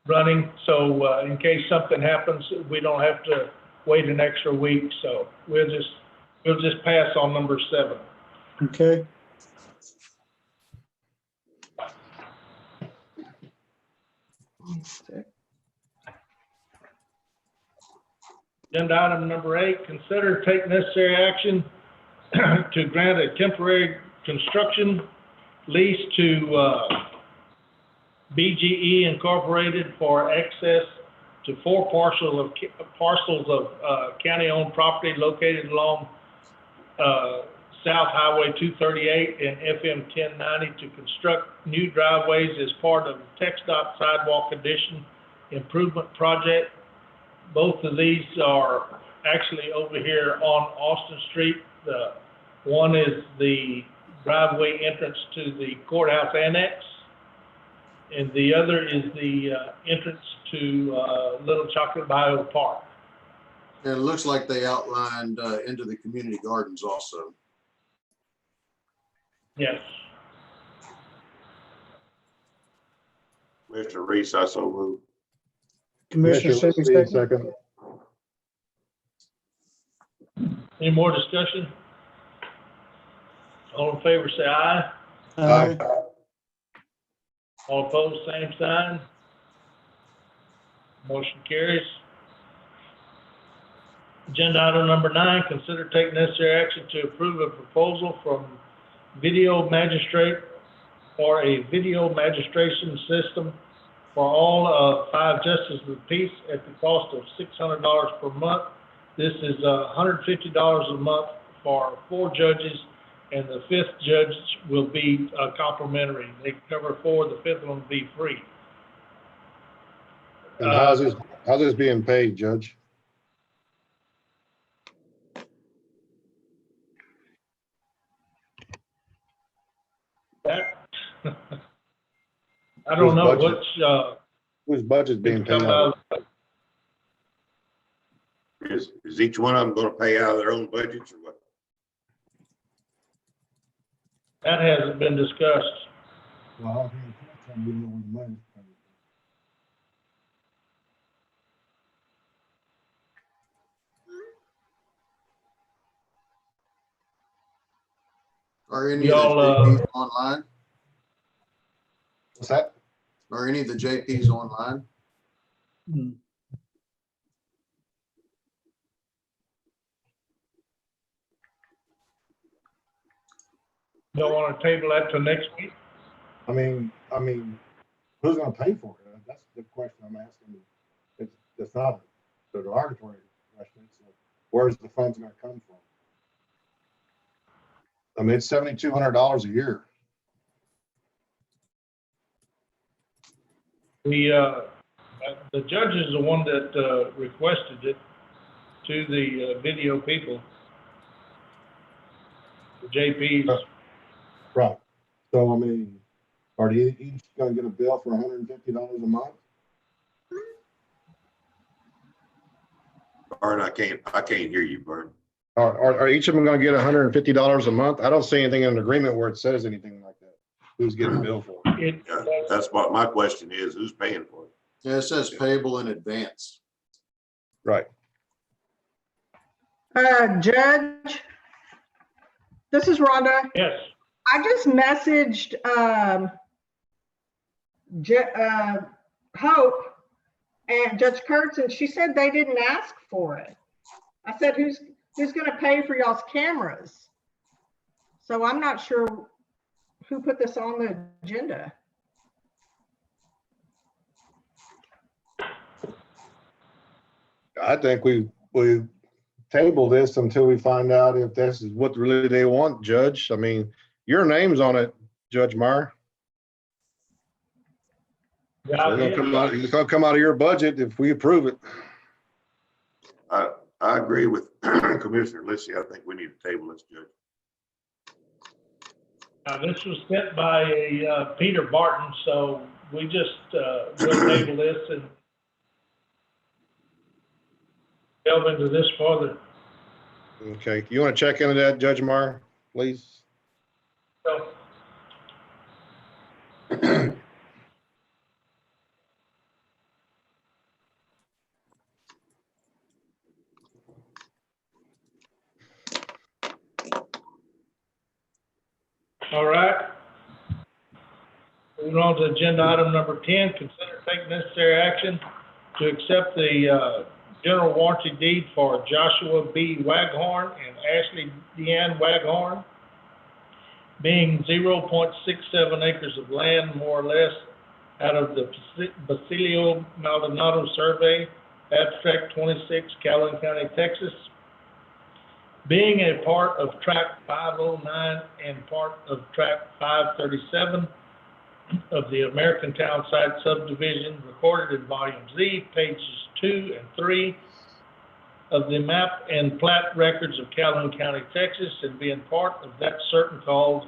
running, so in case something happens, we don't have to wait an extra week. So we'll just pass on number 7. Okay. Agenda item number 8, consider take necessary action to grant a temporary construction lease to BGE Incorporated for access to 4 parcels of county-owned property located along South Highway 238 and FM 1090 to construct new driveways as part of the TxDOT sidewalk condition improvement project. Both of these are actually over here on Austin Street. The one is the driveway entrance to the courthouse annex, and the other is the entrance to Little Chocolate Bayou Park. And it looks like they outlined into the community gardens also. Yes. Mr. Reese, I so move. Commissioner Simmons, second. Any more discussion? All in favor, say aye. Aye. All opposed, same sign. Motion carries. Agenda item number 9, consider taking necessary action to approve a proposal from Video Magistrate for a video magistration system for all 5 justices of the peace at the cost of $600 per month. This is $150 a month for 4 judges, and the 5th judge will be complimentary. They cover 4, the 5th one will be free. And how's this being paid, Judge? That, I don't know which, Whose budget's being paid come out? out. Is each one of them gonna pay out of their own budgets or what? That hasn't been discussed. Well, we know where the money's coming Are any of Y'all, the JPs online? What's that? Are any of the JPs online? Don't want to table that till next week? I mean, who's gonna pay for it? That's the question I'm asking. It's not a derogatory question. It's where's the funds gonna come from? I mean, it's $7,200 a year. The judge is the one that requested it to the video people, the JPs. Right. So, I mean, are they each gonna get a bill for $150 a month? Bart, I can't hear you, Bart. Are each of them gonna get $150 a month? I don't see anything in an agreement where it says anything like that. Who's getting a bill for it? Yeah, that's what my question is, who's paying for it? Yeah, it says payable in advance. Right. Judge, this is Rhonda. Yes, I just messaged Hope and Judge Kurtz, and she said they didn't ask for it. I said, who's going to pay for y'all's cameras? So I'm not sure who put this on the agenda. I think we table this until we find out if this is what really they want, Judge. I mean, your name's on it, Judge Meyer. yeah, It's gonna come out of your budget if we approve it. I agree with Commissioner Lissy. I think we need to table this, Judge. this was sent by Peter Barton, so we just will table this and delve into this further. Okay, you want to check into that, Judge Meyer, please? So, all right. Moving on to agenda item number 10, consider taking necessary action to accept the general warranty deed for Joshua B. Waghorn and Ashley Deanne Waghorn. being 0.67 acres of land, more or less, out of the Basilio Maldonado Survey, abstract 26, Calhoun County, Texas, being a part of tract 509 and part of tract 537 of the American Town Site subdivision recorded in volume Z, pages 2 and 3 of the map and plat records of Calhoun County, Texas, and being part of that certain called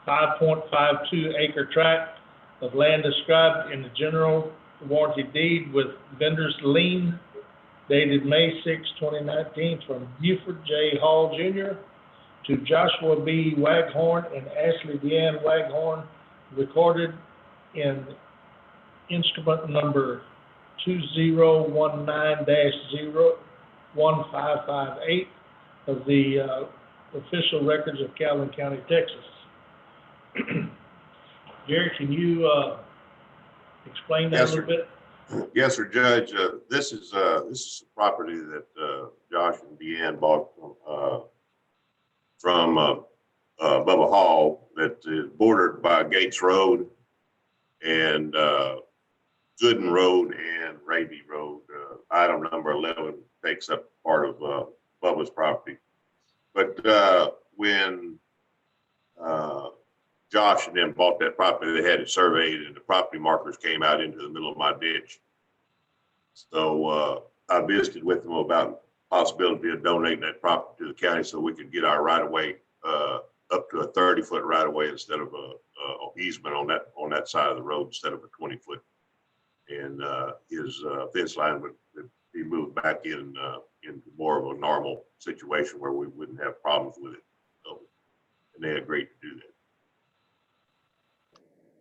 5.52 acre tract of land described in the general warranty deed with vendor's lien dated May 6, 2019, from Buford J. Hall Jr. to Joshua B. Waghorn and Ashley Deanne Waghorn, recorded in instrument number 2019-01558 of the official records of Calhoun County, Texas. Gary, can you explain that a little bit? Yes, sir, Judge. This is a property that Josh and Deanne bought from Bubba Hall that is bordered by Gates Road and Gooden Road and Raby Road. Item number 11 takes up part of Bubba's property. But when Josh and them bought that property, they had it surveyed and the property markers came out into the middle of my ditch. So I visited with them about possibility of donating that property to the county so we could get our right of way up to a 30-foot right of way instead of a easement on that side of the road instead of a 20-foot. And his fence line would be moved back into more of a normal situation where we wouldn't have problems with it. So, and they agreed to do that.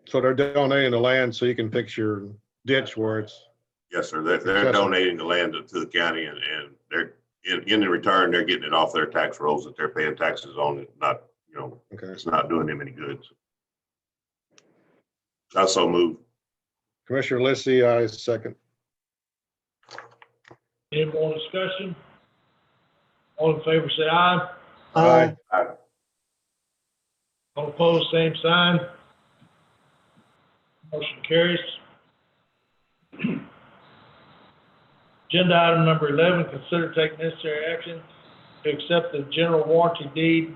So they're donating the land so you can fix your ditch where it's. Yes, sir. They're donating the land to the county, and they're in the return, they're getting it off their tax rolls that they're paying taxes on. It not, Okay. it's not doing them any good. I so move. Commissioner Lissy, I second. Any more discussion? All in favor, say aye. Aye. All opposed, same sign. Motion carries. Agenda item number 11, consider taking necessary action to accept the general warranty deed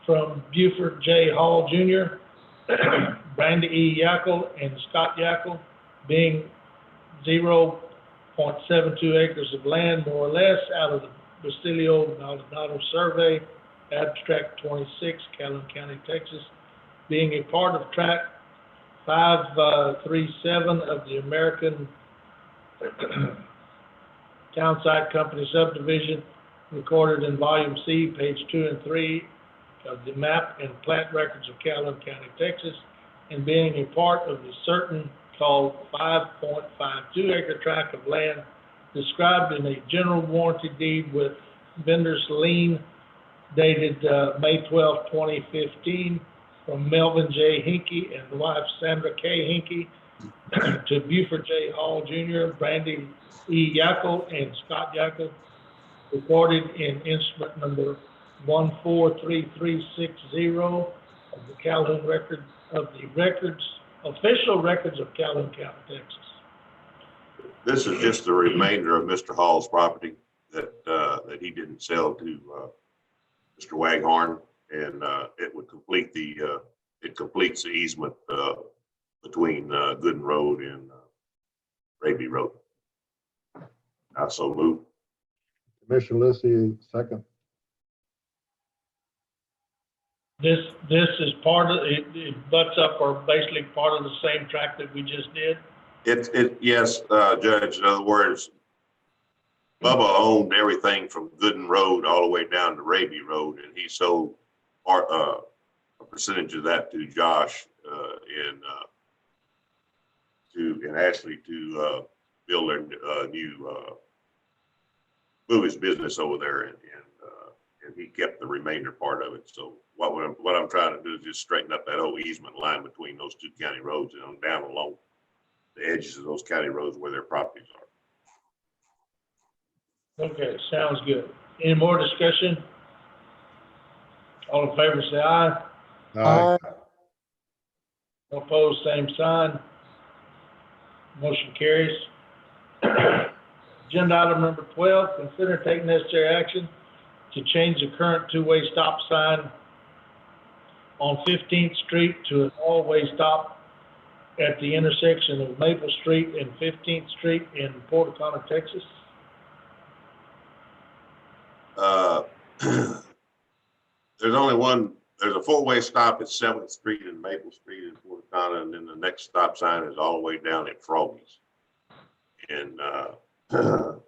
from Buford J. Hall Jr., Brandy E. Yackel, and Scott Yackel, being 0.72 acres of land, more or less, out of the Basilio Maldonado Survey, abstract 26, Calhoun County, Texas, being a part of tract 537 of the American Town Site Company subdivision, recorded in volume C, page 2 and 3 of the map and plat records of Calhoun County, Texas, and being a part of the certain called 5.52 acre tract of land described in a general warranty deed with vendor's lien dated May 12, 2015, from Melvin J. Hinkey and wife Sandra K. Hinkey to Buford J. Hall Jr., Brandy E. Yackel, and Scott Yackel, recorded in instrument number 143360 of the Calhoun record of the official records of Calhoun County, Texas. This is just the remainder of Mr. Hall's property that he didn't sell to Mr. Waghorn, and it would complete it completes the easement between Gooden Road and Raby Road. I so move. Commissioner Lissy, second. This is part of it butts up or basically part of the same tract that we just did. Yes, Judge. In other words, Bubba owned everything from Gooden Road all the way down to Raby Road, and he sold a percentage of that to Josh and Ashley to build their move his business over there, and he kept the remainder part of it. So what I'm trying to do is just straighten up that whole easement line between those two county roads and down along the edges of those county roads where their properties are. Okay, sounds good. Any more discussion? All in favor, say aye. Aye. All opposed, same sign. Motion carries. Agenda item number 12, consider taking necessary action to change the current two-way stop sign on 15th Street to an all-way stop at the intersection of Maple Street and 15th Street in Port O'Connor, Texas. There's only one, there's a four-way stop at 7th Street and Maple Street in Port O'Connor, and then the next stop sign is all the way down at Froggy's. And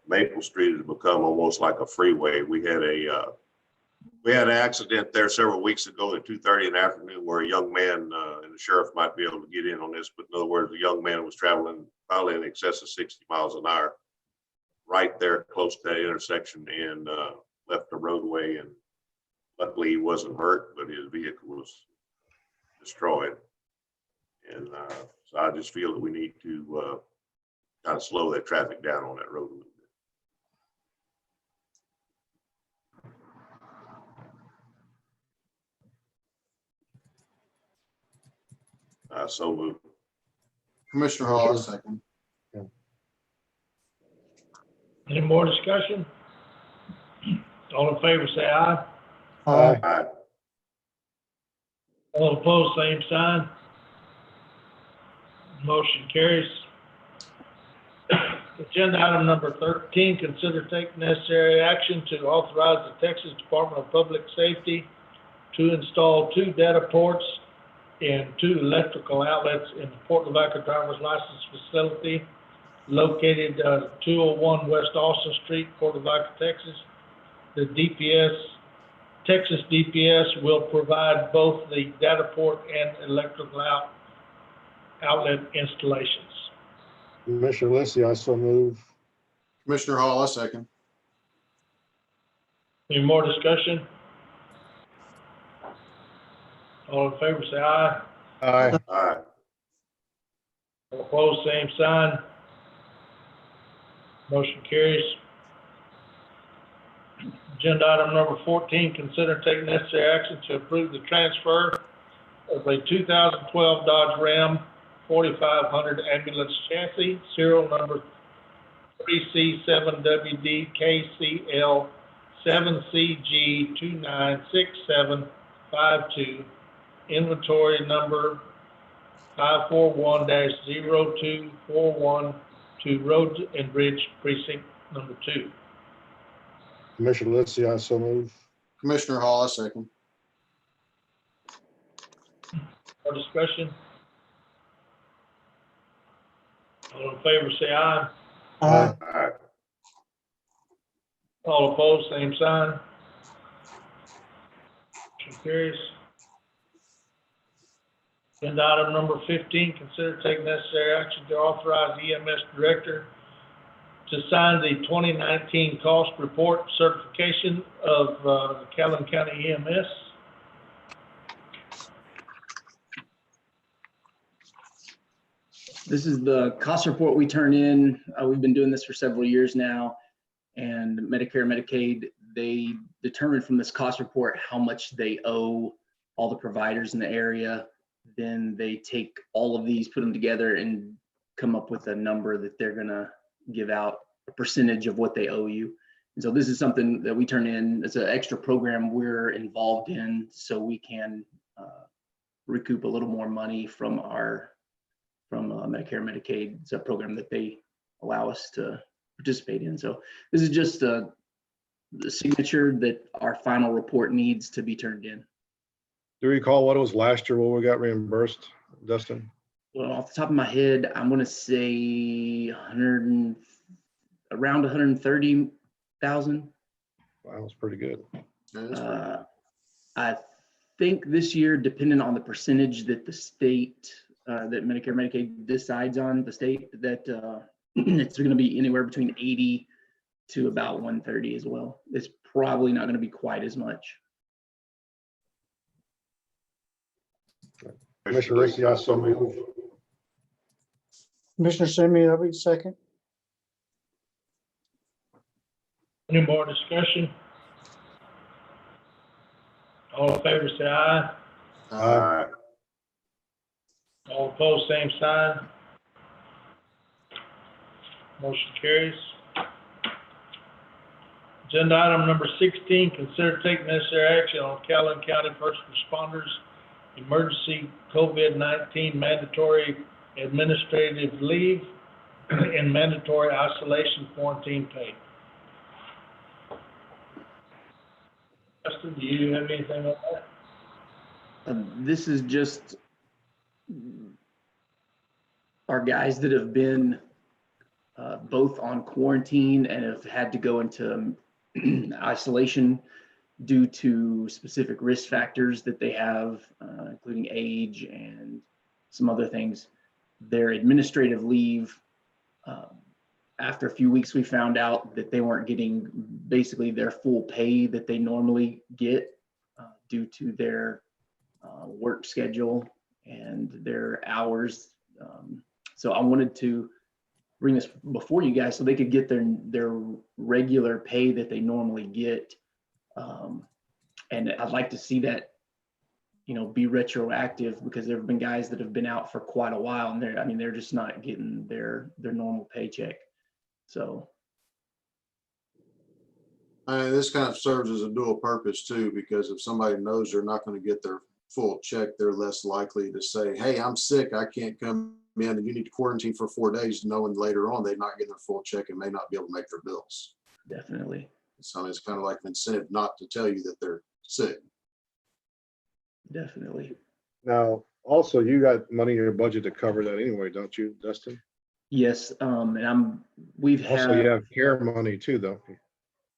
Maple Street has become almost like a freeway. We had an accident there several weeks ago at 2:30 in the afternoon where a young man, and the sheriff might be able to get in on this, but in other words, a young man was traveling probably in excess of 60 miles an hour right there close to that intersection and left the roadway, and luckily he wasn't hurt, but his vehicle was destroyed. And so I just feel that we need to kind of slow that traffic down on that road a little bit. So moved. Commissioner Hall, I second. Any more discussion? All in favor, say aye. Aye. Aye. All opposed, same sign. Motion carries. Agenda item number 13, consider taking necessary action to authorize the Texas Department of Public Safety to install 2 data ports and 2 electrical outlets in the Port Lavaca driver's license facility located 201 West Austin Street, Port Lavaca, Texas. The Texas DPS will provide both the data port and electrical outlet installations. Commissioner Lissy, I so move. Commissioner Hall, I second. Any more discussion? All in favor, say aye. Aye. Aye. All opposed, same sign. Motion carries. Agenda item number 14, consider taking necessary action to approve the transfer of a 2012 Dodge Ram 4500 ambulance chassis, serial number 3C7WDKCL 7CG296752, inventory number 541-0241 to Road and Bridge Precinct number 2. Commissioner Lissy, I so move. Commissioner Hall, I second. More discussion? All in favor, say aye. Aye. Aye. All opposed, same sign. Motion carries. Agenda item number 15, consider taking necessary action to authorize EMS Director to sign the 2019 cost report certification of the Calhoun County EMS. This is the cost report we turn in. We've been doing this for several years now. And Medicare, Medicaid, they determine from this cost report how much they owe all the providers in the area. Then they take all of these, put them together and come up with a number that they're gonna give out a percentage of what they owe you. And so this is something that we turn in. It's an extra program we're involved in so we can recoup a little more money from Medicare, Medicaid. It's a program that they allow us to participate in. So this is just the signature that our final report needs to be turned in. Do you recall what it was last year, what we got reimbursed, Dustin? Well, off the top of my head, I'm gonna say around 130,000. Wow, that's pretty good. I think this year, depending on the percentage that the state, that Medicare, Medicaid decides on, the state, that it's gonna be anywhere between 80 to about 130 as well. It's probably not gonna be quite as much. Commissioner Lissy, I so move. Commissioner Simi, I would second. Any more discussion? All in favor, say aye. Aye. All opposed, same sign. Motion carries. Agenda item number 16, consider taking necessary action on Calhoun County First Responders Emergency COVID-19 Mandatory Administrative Leave and Mandatory Isolation Quarantine Pay. Justin, do you have anything on that? This is just our guys that have been both on quarantine and have had to go into isolation due to specific risk factors that they have, including age and some other things. Their administrative leave, after a few weeks, we found out that they weren't getting basically their full pay that they normally get due to their work schedule and their hours. So I wanted to bring this before you guys so they could get their regular pay that they normally get. And I'd like to see that, be retroactive, because there have been guys that have been out for quite a while and they're just not getting their normal paycheck. So. This kind of serves as a dual purpose too, because if somebody knows they're not going to get their full check, they're less likely to say, hey, I'm sick, I can't come in, and you need to quarantine for 4 days, knowing later on they're not getting their full check and may not be able to make their bills. Definitely. So it's kind of like an incentive not to tell you that they're sick. Definitely. Now, also, you got money in your budget to cover that anyway, don't you, Dustin? Yes, and we've Also, had. you have care money too, though.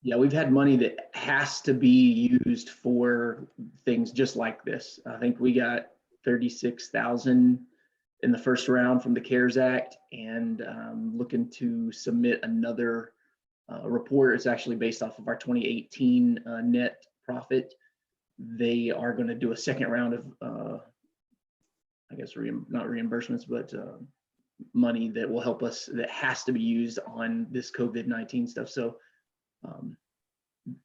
Yeah, we've had money that has to be used for things just like this. I think we got 36,000 in the first round from the CARES Act, and looking to submit another report. It's actually based off of our 2018 net profit. They are going to do a second round of, I guess, not reimbursements, but money that will help us, that has to be used on this COVID-19 stuff. So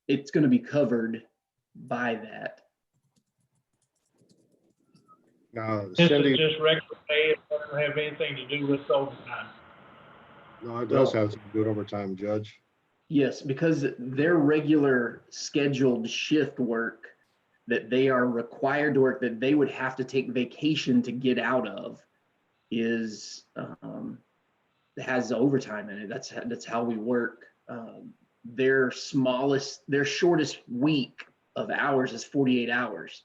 it's going to be covered by that. Now, This Cindy, is just regular pay. It doesn't have anything to do with overtime. no, it does have some good overtime, Judge. Yes, because their regular scheduled shift work that they are required to work, that they would have to take vacation to get out of, is has overtime in it. That's how we work. Their shortest week of hours is 48 hours.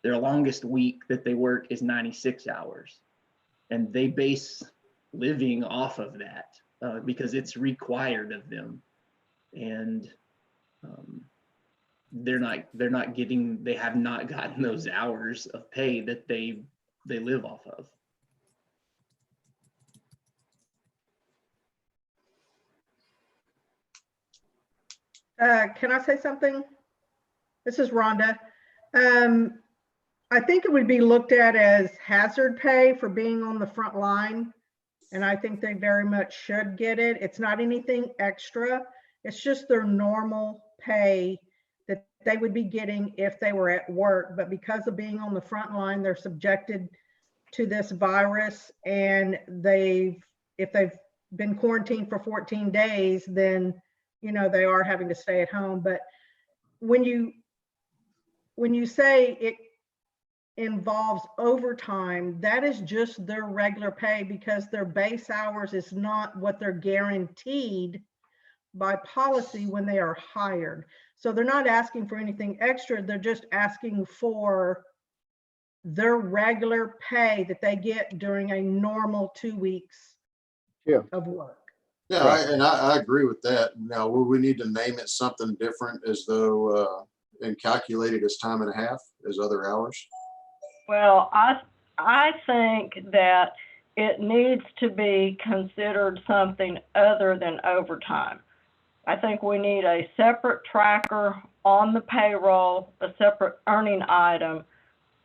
Their longest week that they work is 96 hours. And they base living off of that because it's required of them. And they have not gotten those hours of pay that they live off of. Can I say something? This is Rhonda. I think it would be looked at as hazard pay for being on the front line. And I think they very much should get it. It's not anything extra. It's just their normal pay that they would be getting if they were at work. But because of being on the front line, they're subjected to this virus, and if they've been quarantined for 14 days, then they are having to stay at home. But when you say it involves overtime, that is just their regular pay, because their base hours is not what they're guaranteed by policy when they are hired. So they're not asking for anything extra. They're just asking for their regular pay that they get during a normal 2 weeks of work. Yeah, I agree with that. Now, will we need to name it something different, as though and calculate it as time and a half as other hours? Well, I think that it needs to be considered something other than overtime. I think we need a separate tracker on the payroll, a separate earning item,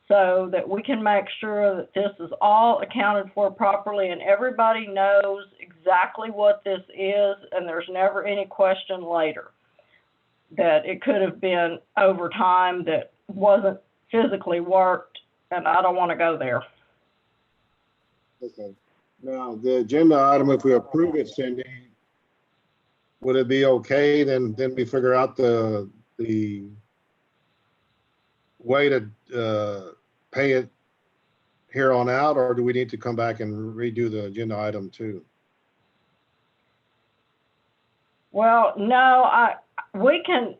so that we can make sure that this is all accounted for properly and everybody knows exactly what this is, and there's never any question later that it could have been overtime that wasn't physically worked, and I don't want to go there. Okay. Now, the agenda item, if we approve it, Cindy, would it be okay? Then we figure out the way to pay it here on out, or do we need to come back and redo the agenda item too? Well, no, I can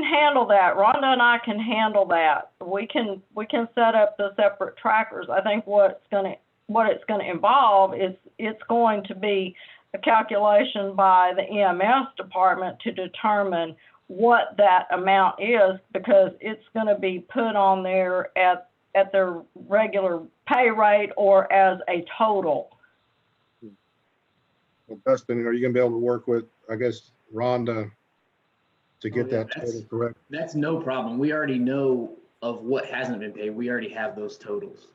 handle that. Rhonda and I can handle that. We can set up the separate trackers. I think what it's gonna involve is it's going to be a calculation by the EMS department to determine what that amount is, because it's gonna be put on there at their regular pay rate or as a total. Well, Dustin, are you gonna be able to work with, I guess, Rhonda to get Oh, yeah, that total correct? That's no problem. We already know of what hasn't been paid. We already have those totals.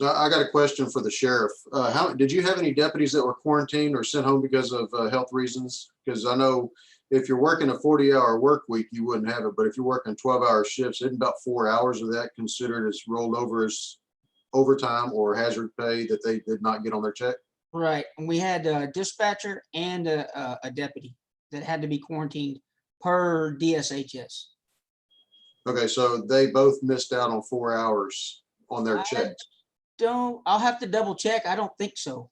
So I got a question for the sheriff. Did you have any deputies that were quarantined or sent home because of health reasons? Because I know if you're working a 40-hour work week, you wouldn't have it, but if you're working 12-hour shifts, isn't about 4 hours of that considered as rolled over as overtime or hazard pay that they did not get on their check? Right, and we had a dispatcher and a deputy that had to be quarantined per DSHS. Okay, so they both missed out on 4 hours on their checks. I'll have to double check. I don't think so.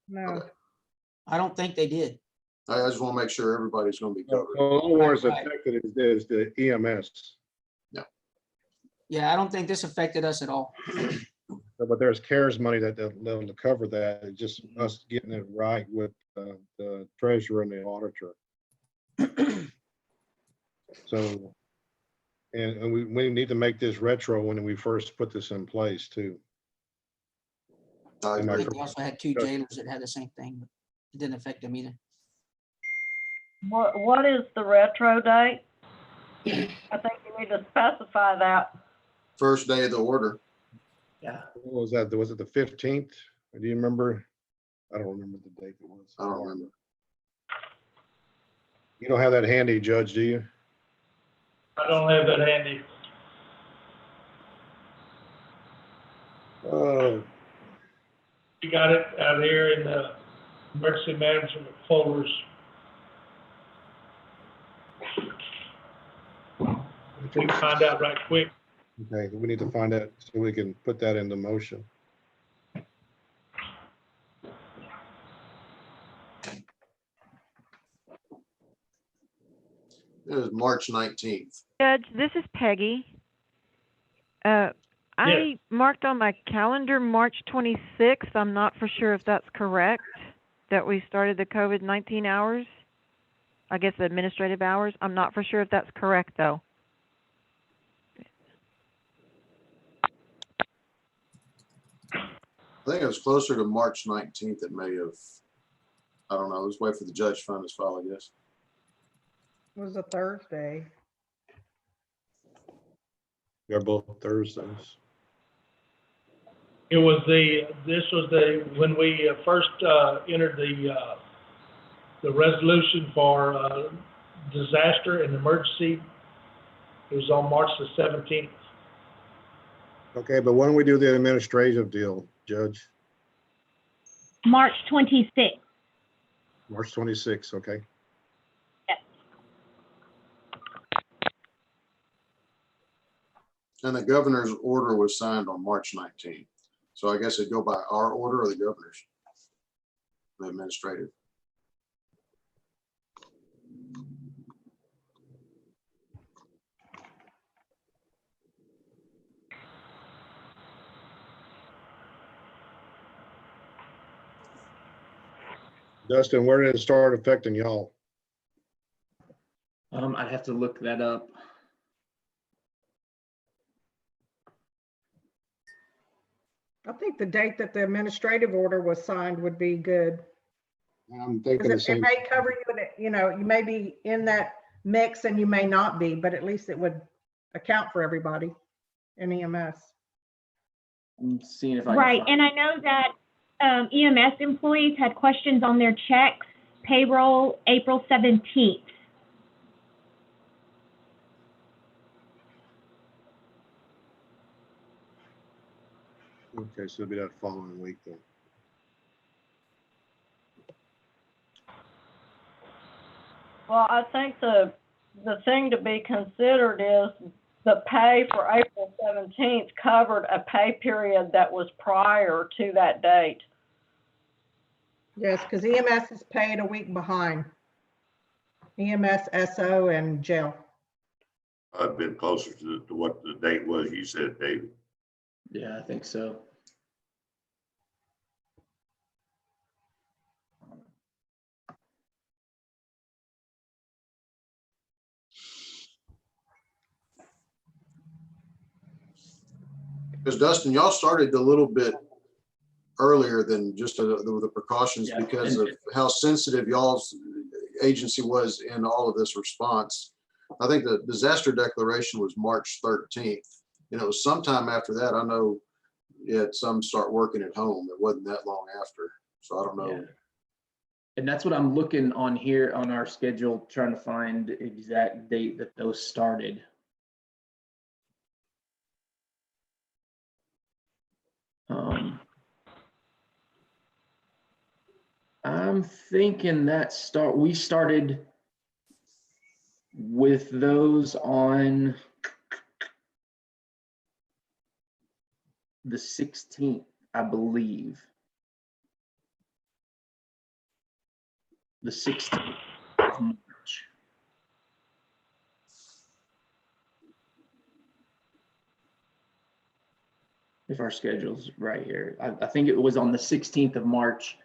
No. Okay. I don't think they did. I just want to make sure everybody's going to be So covered. the only one that's Right. affected is the EMS, Yeah, I don't think this affected us at all. but there's CARES money that'll cover that. It's just us getting it right with the treasurer and the auditor. So, and we need to make this retro when we first put this in place too. I Am I I agree. think we also had two jailers that had the same thing, but it didn't affect them either. What is the retro date? I think you need to specify that. First day of the order. Yeah. What was that? Was it the 15th? Do you remember? I don't remember the date it was. I don't remember. You don't have that handy, Judge, do you? I don't have that handy. You got it out here in the emergency management folders. We can find out right quick. Okay, we need to find out so we can put that into motion. It was March 19th. Judge, this is Peggy. I marked on my calendar March 26th. I'm not for sure if that's correct, that we started the COVID-19 hours. I guess the administrative hours. I'm not for sure if that's correct, though. I think it was closer to March 19th. It may have, I don't know. Let's wait for the judge to find his file, I guess. It was a Thursday. They're both Thursdays. It was when we first entered the resolution for disaster and emergency. It was on March the 17th. Okay, but when we do the administrative deal, Judge? March 26th. March 26th, okay. Yes. And the governor's order was signed on March 19th. So I guess it'd go by our order or the governor's, the administrative. Dustin, where did it start affecting y'all? I'd have to look that up. I think the date that the administrative order was signed would be good. I'm thinking the Because it same. may cover you, you know, you may be in that mix and you may not be, but at least it would account for everybody in EMS. I'm seeing if I can Right, find- and I know that EMS employees had questions on their checks, payroll, April 17th. Okay, so it'll be that following week then. Well, I think the thing to be considered is the pay for April 17th covered a pay period that was prior to that date. Yes, because EMS is paid a week behind. EMS, SO, and jail. I've been closer to what the date was you said, David. Yeah, I think so. Because Dustin, y'all started a little bit earlier than just the precautions Yeah, because and- of how sensitive y'all's agency was in all of this response. I think the disaster declaration was March 13th. And it was sometime after that. I know you had some start working at home. It wasn't that long after. So I don't know. Yeah. And that's what I'm looking on here on our schedule, trying to find the exact date that those started. I'm thinking that we started with those on the 16th, I believe. The 16th of March. If our schedule's right here. I think it was on the 16th of March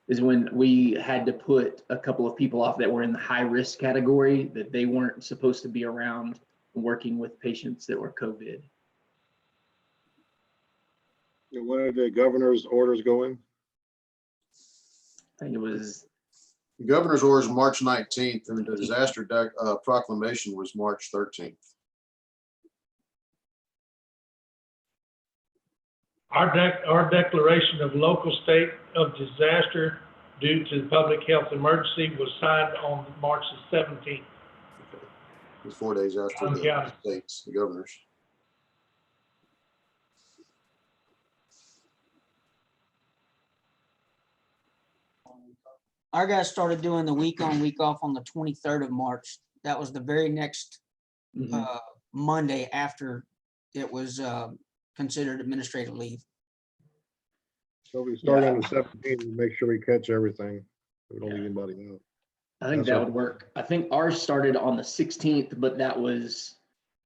is when we had to put a couple of people off that were in the high risk category, that they weren't supposed to be around working with patients that were COVID. And when did the governor's orders go in? I think it was, The governor's orders March 19th and the disaster proclamation was March 13th. Our declaration of local state of disaster due to the public health emergency was signed on March the 17th. It was 4 days after Calhoun County. the states, the governors. Our guys started doing the week on, week off on the 23rd of March. That was the very next Monday after it was considered administrative leave. So we start Yeah. on the 17th and make sure we catch everything. We don't leave anybody out. I think that would work. I think ours started on the 16th, but that was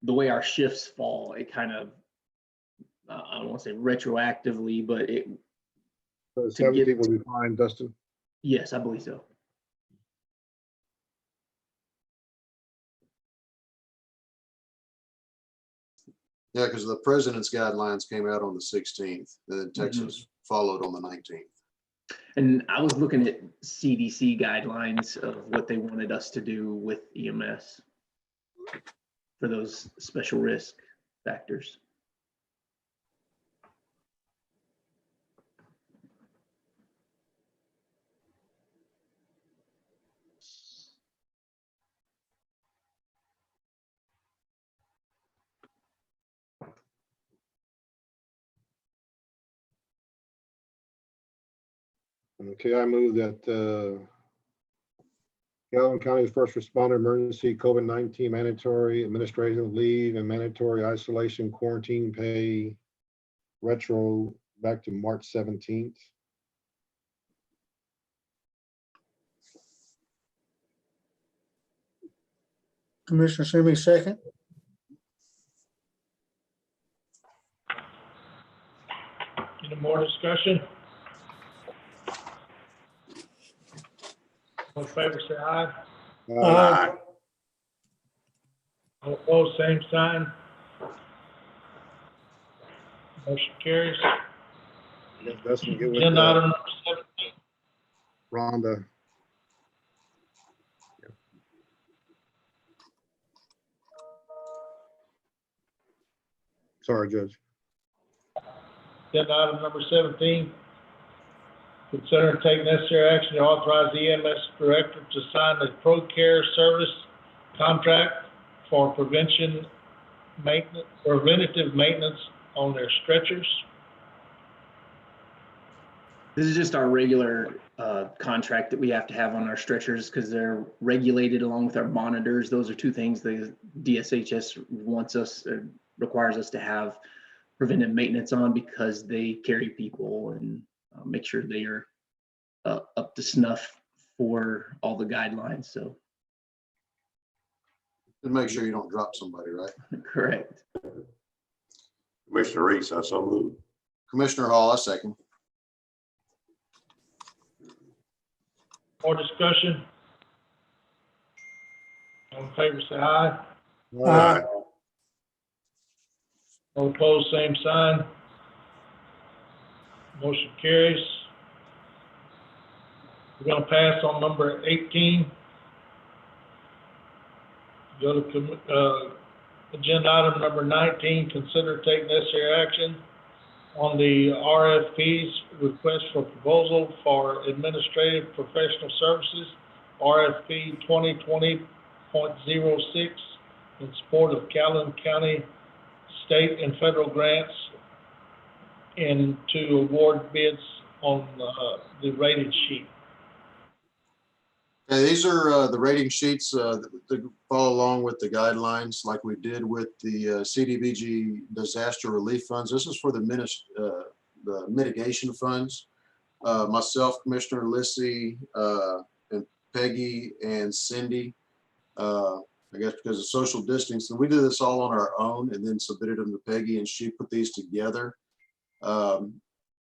the way our shifts fall. It kind of, I don't want to say retroactively, but it, So the To get- 17th will be fine, Dustin. yes, I believe so. Yeah, because the president's guidelines came out on the 16th, and then Texas followed on the 19th. And I was looking at CDC guidelines of what they wanted us to do with EMS for those special risk factors. Okay, I move that Calhoun County's first responder emergency COVID-19 mandatory administrative leave and mandatory isolation quarantine pay retro back to March 17th. Commissioner Simi, second. Any more discussion? All in favor, say aye. Aye. All opposed, same sign. Motion carries. Dustin, get with Agenda item number 17. Rhonda. Sorry, Judge. Agenda item number 17. Consider and take necessary action to authorize the EMS director to sign the ProCare service contract for preventative maintenance on their stretchers. This is just our regular contract that we have to have on our stretchers because they're regulated along with our monitors. Those are two things the DSHS wants us, requires us to have preventive maintenance on because they carry people and make sure they are up to snuff for all the guidelines. So And make sure you don't drop somebody, right? correct. Commissioner Reese, I so move. Commissioner Hall, I second. More discussion? All in favor, say aye. Aye. All opposed, same sign. Motion carries. We're gonna pass on number 18. Go to agenda item number 19, consider taking necessary action on the RFPs, request for proposal for administrative professional services, RFP 2020.06, in support of Calhoun County state and federal grants, and to award bids on the rated sheet. Okay, these are the rating sheets that follow along with the guidelines like we did with the CDBG disaster relief funds. This is for the mitigation funds. Myself, Commissioner Lissy, and Peggy and Cindy, I guess because of social distancing, we did this all on our own and then submitted them to Peggy and she put these together.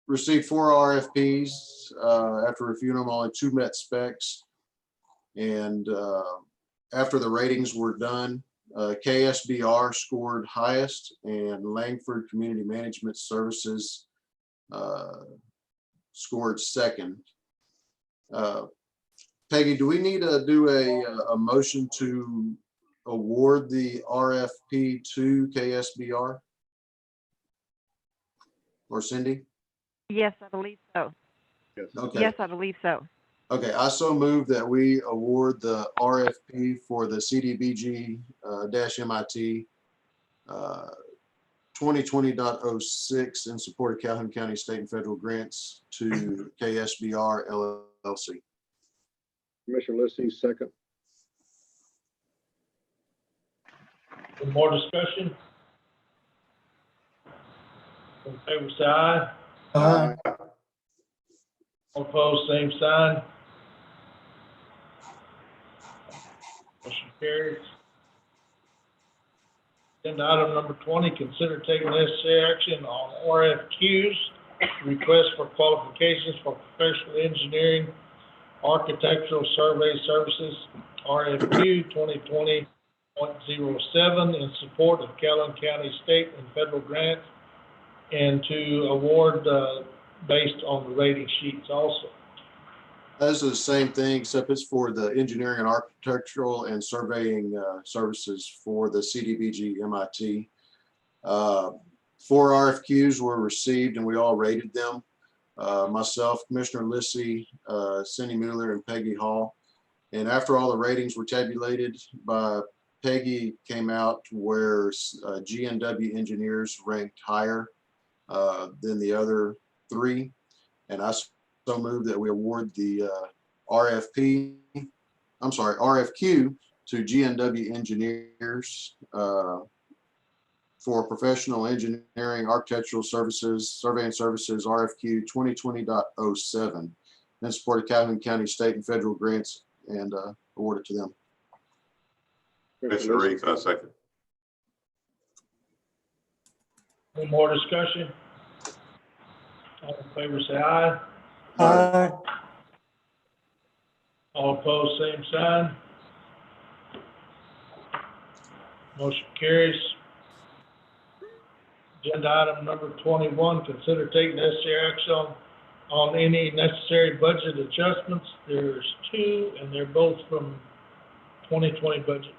Received 4 RFPs. After reviewing them, only 2 met specs. And after the ratings were done, KSBR scored highest and Langford Community Management Services scored second. Peggy, do we need to do a motion to award the RFP to KSBR? Or Cindy? Yes, I believe so. Okay. Yes, I believe so. Okay, I so move that we award the RFP for the CDBG MIT 2020.06 in support of Calhoun County state and federal grants to KSBR LLC. Commissioner Lissy, second. Any more discussion? All in favor, say aye. Aye. All opposed, same sign. Motion carries. Agenda item number 20, consider taking necessary action on RFQs, request for qualifications for professional engineering, architectural survey services, RFQ 2020.07 in support of Calhoun County state and federal grants, and to award based on the rating sheets also. This is the same thing, except it's for the engineering and architectural and surveying services for the CDBG MIT. 4 RFQs were received and we all rated them. Myself, Commissioner Lissy, Cindy Mueller, and Peggy Hall. And after all the ratings were tabulated, by Peggy came out where GNW engineers ranked higher than the other 3. And I so move that we award the RFQ to GNW engineers for professional engineering, architectural services, surveying services, RFQ 2020.07 in support of Calhoun County state and federal grants, and award it to them. Commissioner Reese, I second. Any more discussion? All in favor, say aye. Aye. All opposed, same sign. Motion carries. Agenda item number 21, consider taking necessary action on any necessary budget adjustments. There's 2, and they're both from 2020 budget.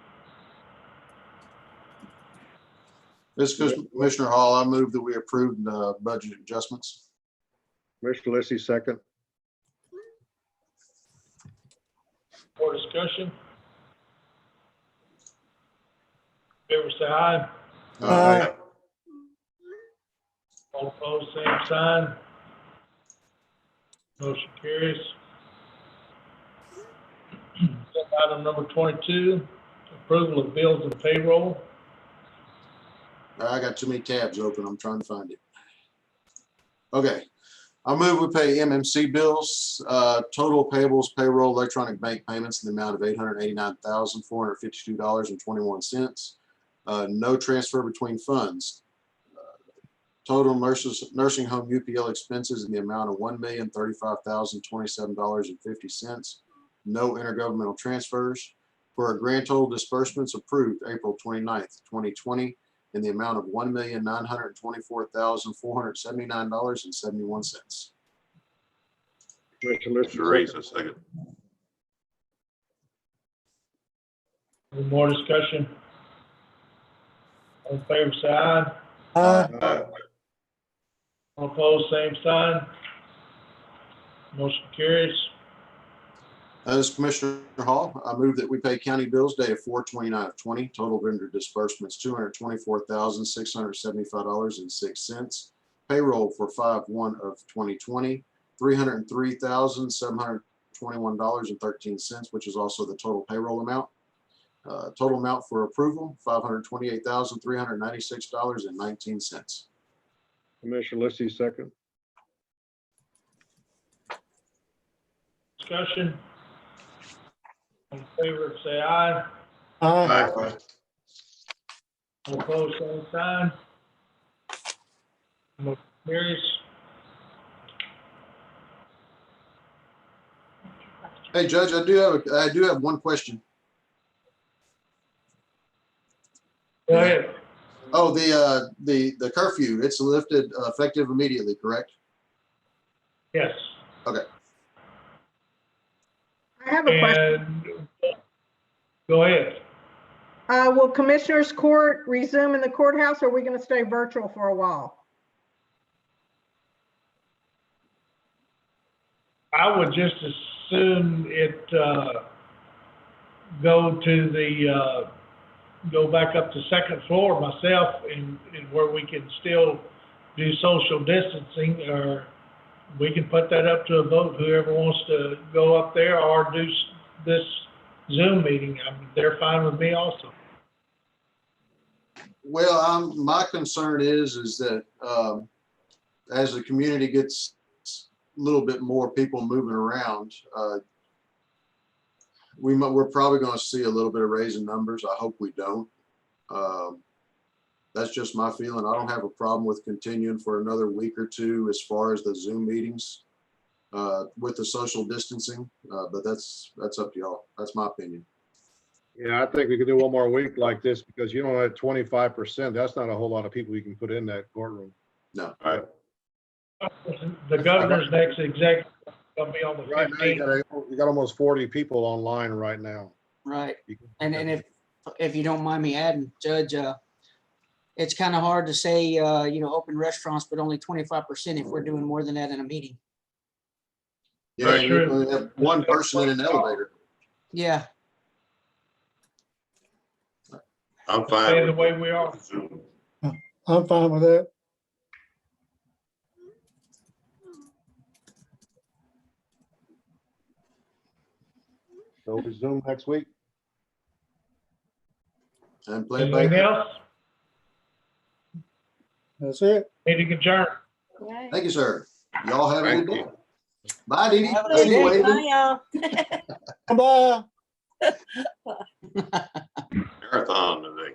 This is Commissioner Hall. I move that we approve the budget adjustments. Commissioner Lissy, second. More discussion? Favor say aye. Aye. All opposed, same sign. Motion carries. Item number 22, approval of bills and payroll. I got too many tabs open. I'm trying to find it. Okay. I move we pay MMC bills, total payables, payroll, electronic bank payments in the amount of $889,452.21. No transfer between funds. Total nursing home UPL expenses in the amount of $1,035,027.50. No intergovernmental transfers, for a grand total disbursements approved April 29th, 2020 in the amount of $1,924,479.71. Commissioner Mr. Reese, a second. Any more discussion? All in favor, say aye. Aye. All opposed, same sign. Motion carries. As Commissioner Hall, I move that we pay county bills dated 4/29/20. Total vendor disbursements, $224,675.06. Payroll for 5/1/2020, $303,721.13, which is also the total payroll amount. Total amount for approval, $528,396.19. Commissioner Lissy, second. Discussion. All in favor, say aye. Aye. All opposed, same sign. Motion carries. Hey, Judge, I do have one question. Go ahead. Oh, the curfew, it's lifted effective immediately, correct? Yes. Okay. I have a question. And go ahead. Will Commissioners Court resume in the courthouse, or are we going to stay virtual for a while? I would just as soon it go to the go back up to second floor myself, and where we can still do social distancing, or we can put that up to a vote, whoever wants to go up there or do this Zoom meeting. I mean, they're fine with me also. Well, my concern is that as the community gets a little bit more people moving around, we're probably going to see a little bit of raise in numbers. I hope we don't. That's just my feeling. I don't have a problem with continuing for another week or two as far as the Zoom meetings with the social distancing, but that's up to y'all. That's my opinion. Yeah, I think we could do one more week like this, because you don't have 25%. That's not a whole lot of people you can put in that courtroom. No. All right. The governor's next executive will be on the Right now, 15th. you got almost 40 people online right now. Right. And if you don't mind me adding, Judge, it's kind of hard to say, open restaurants, but only 25% if we're doing more than that in a meeting. Yeah, That's and true. you only have one person in an elevator. Yeah. I'm Stay fine the with way we are. Zoom. I'm fine with that. So we Zoom next week. And play Anything back. else? That's it. Meeting adjourned. Thank you, sir. Y'all have a good Thank day. you. Bye, Dee Dee. Have a I see good you day. waving. Bye. Marathon today.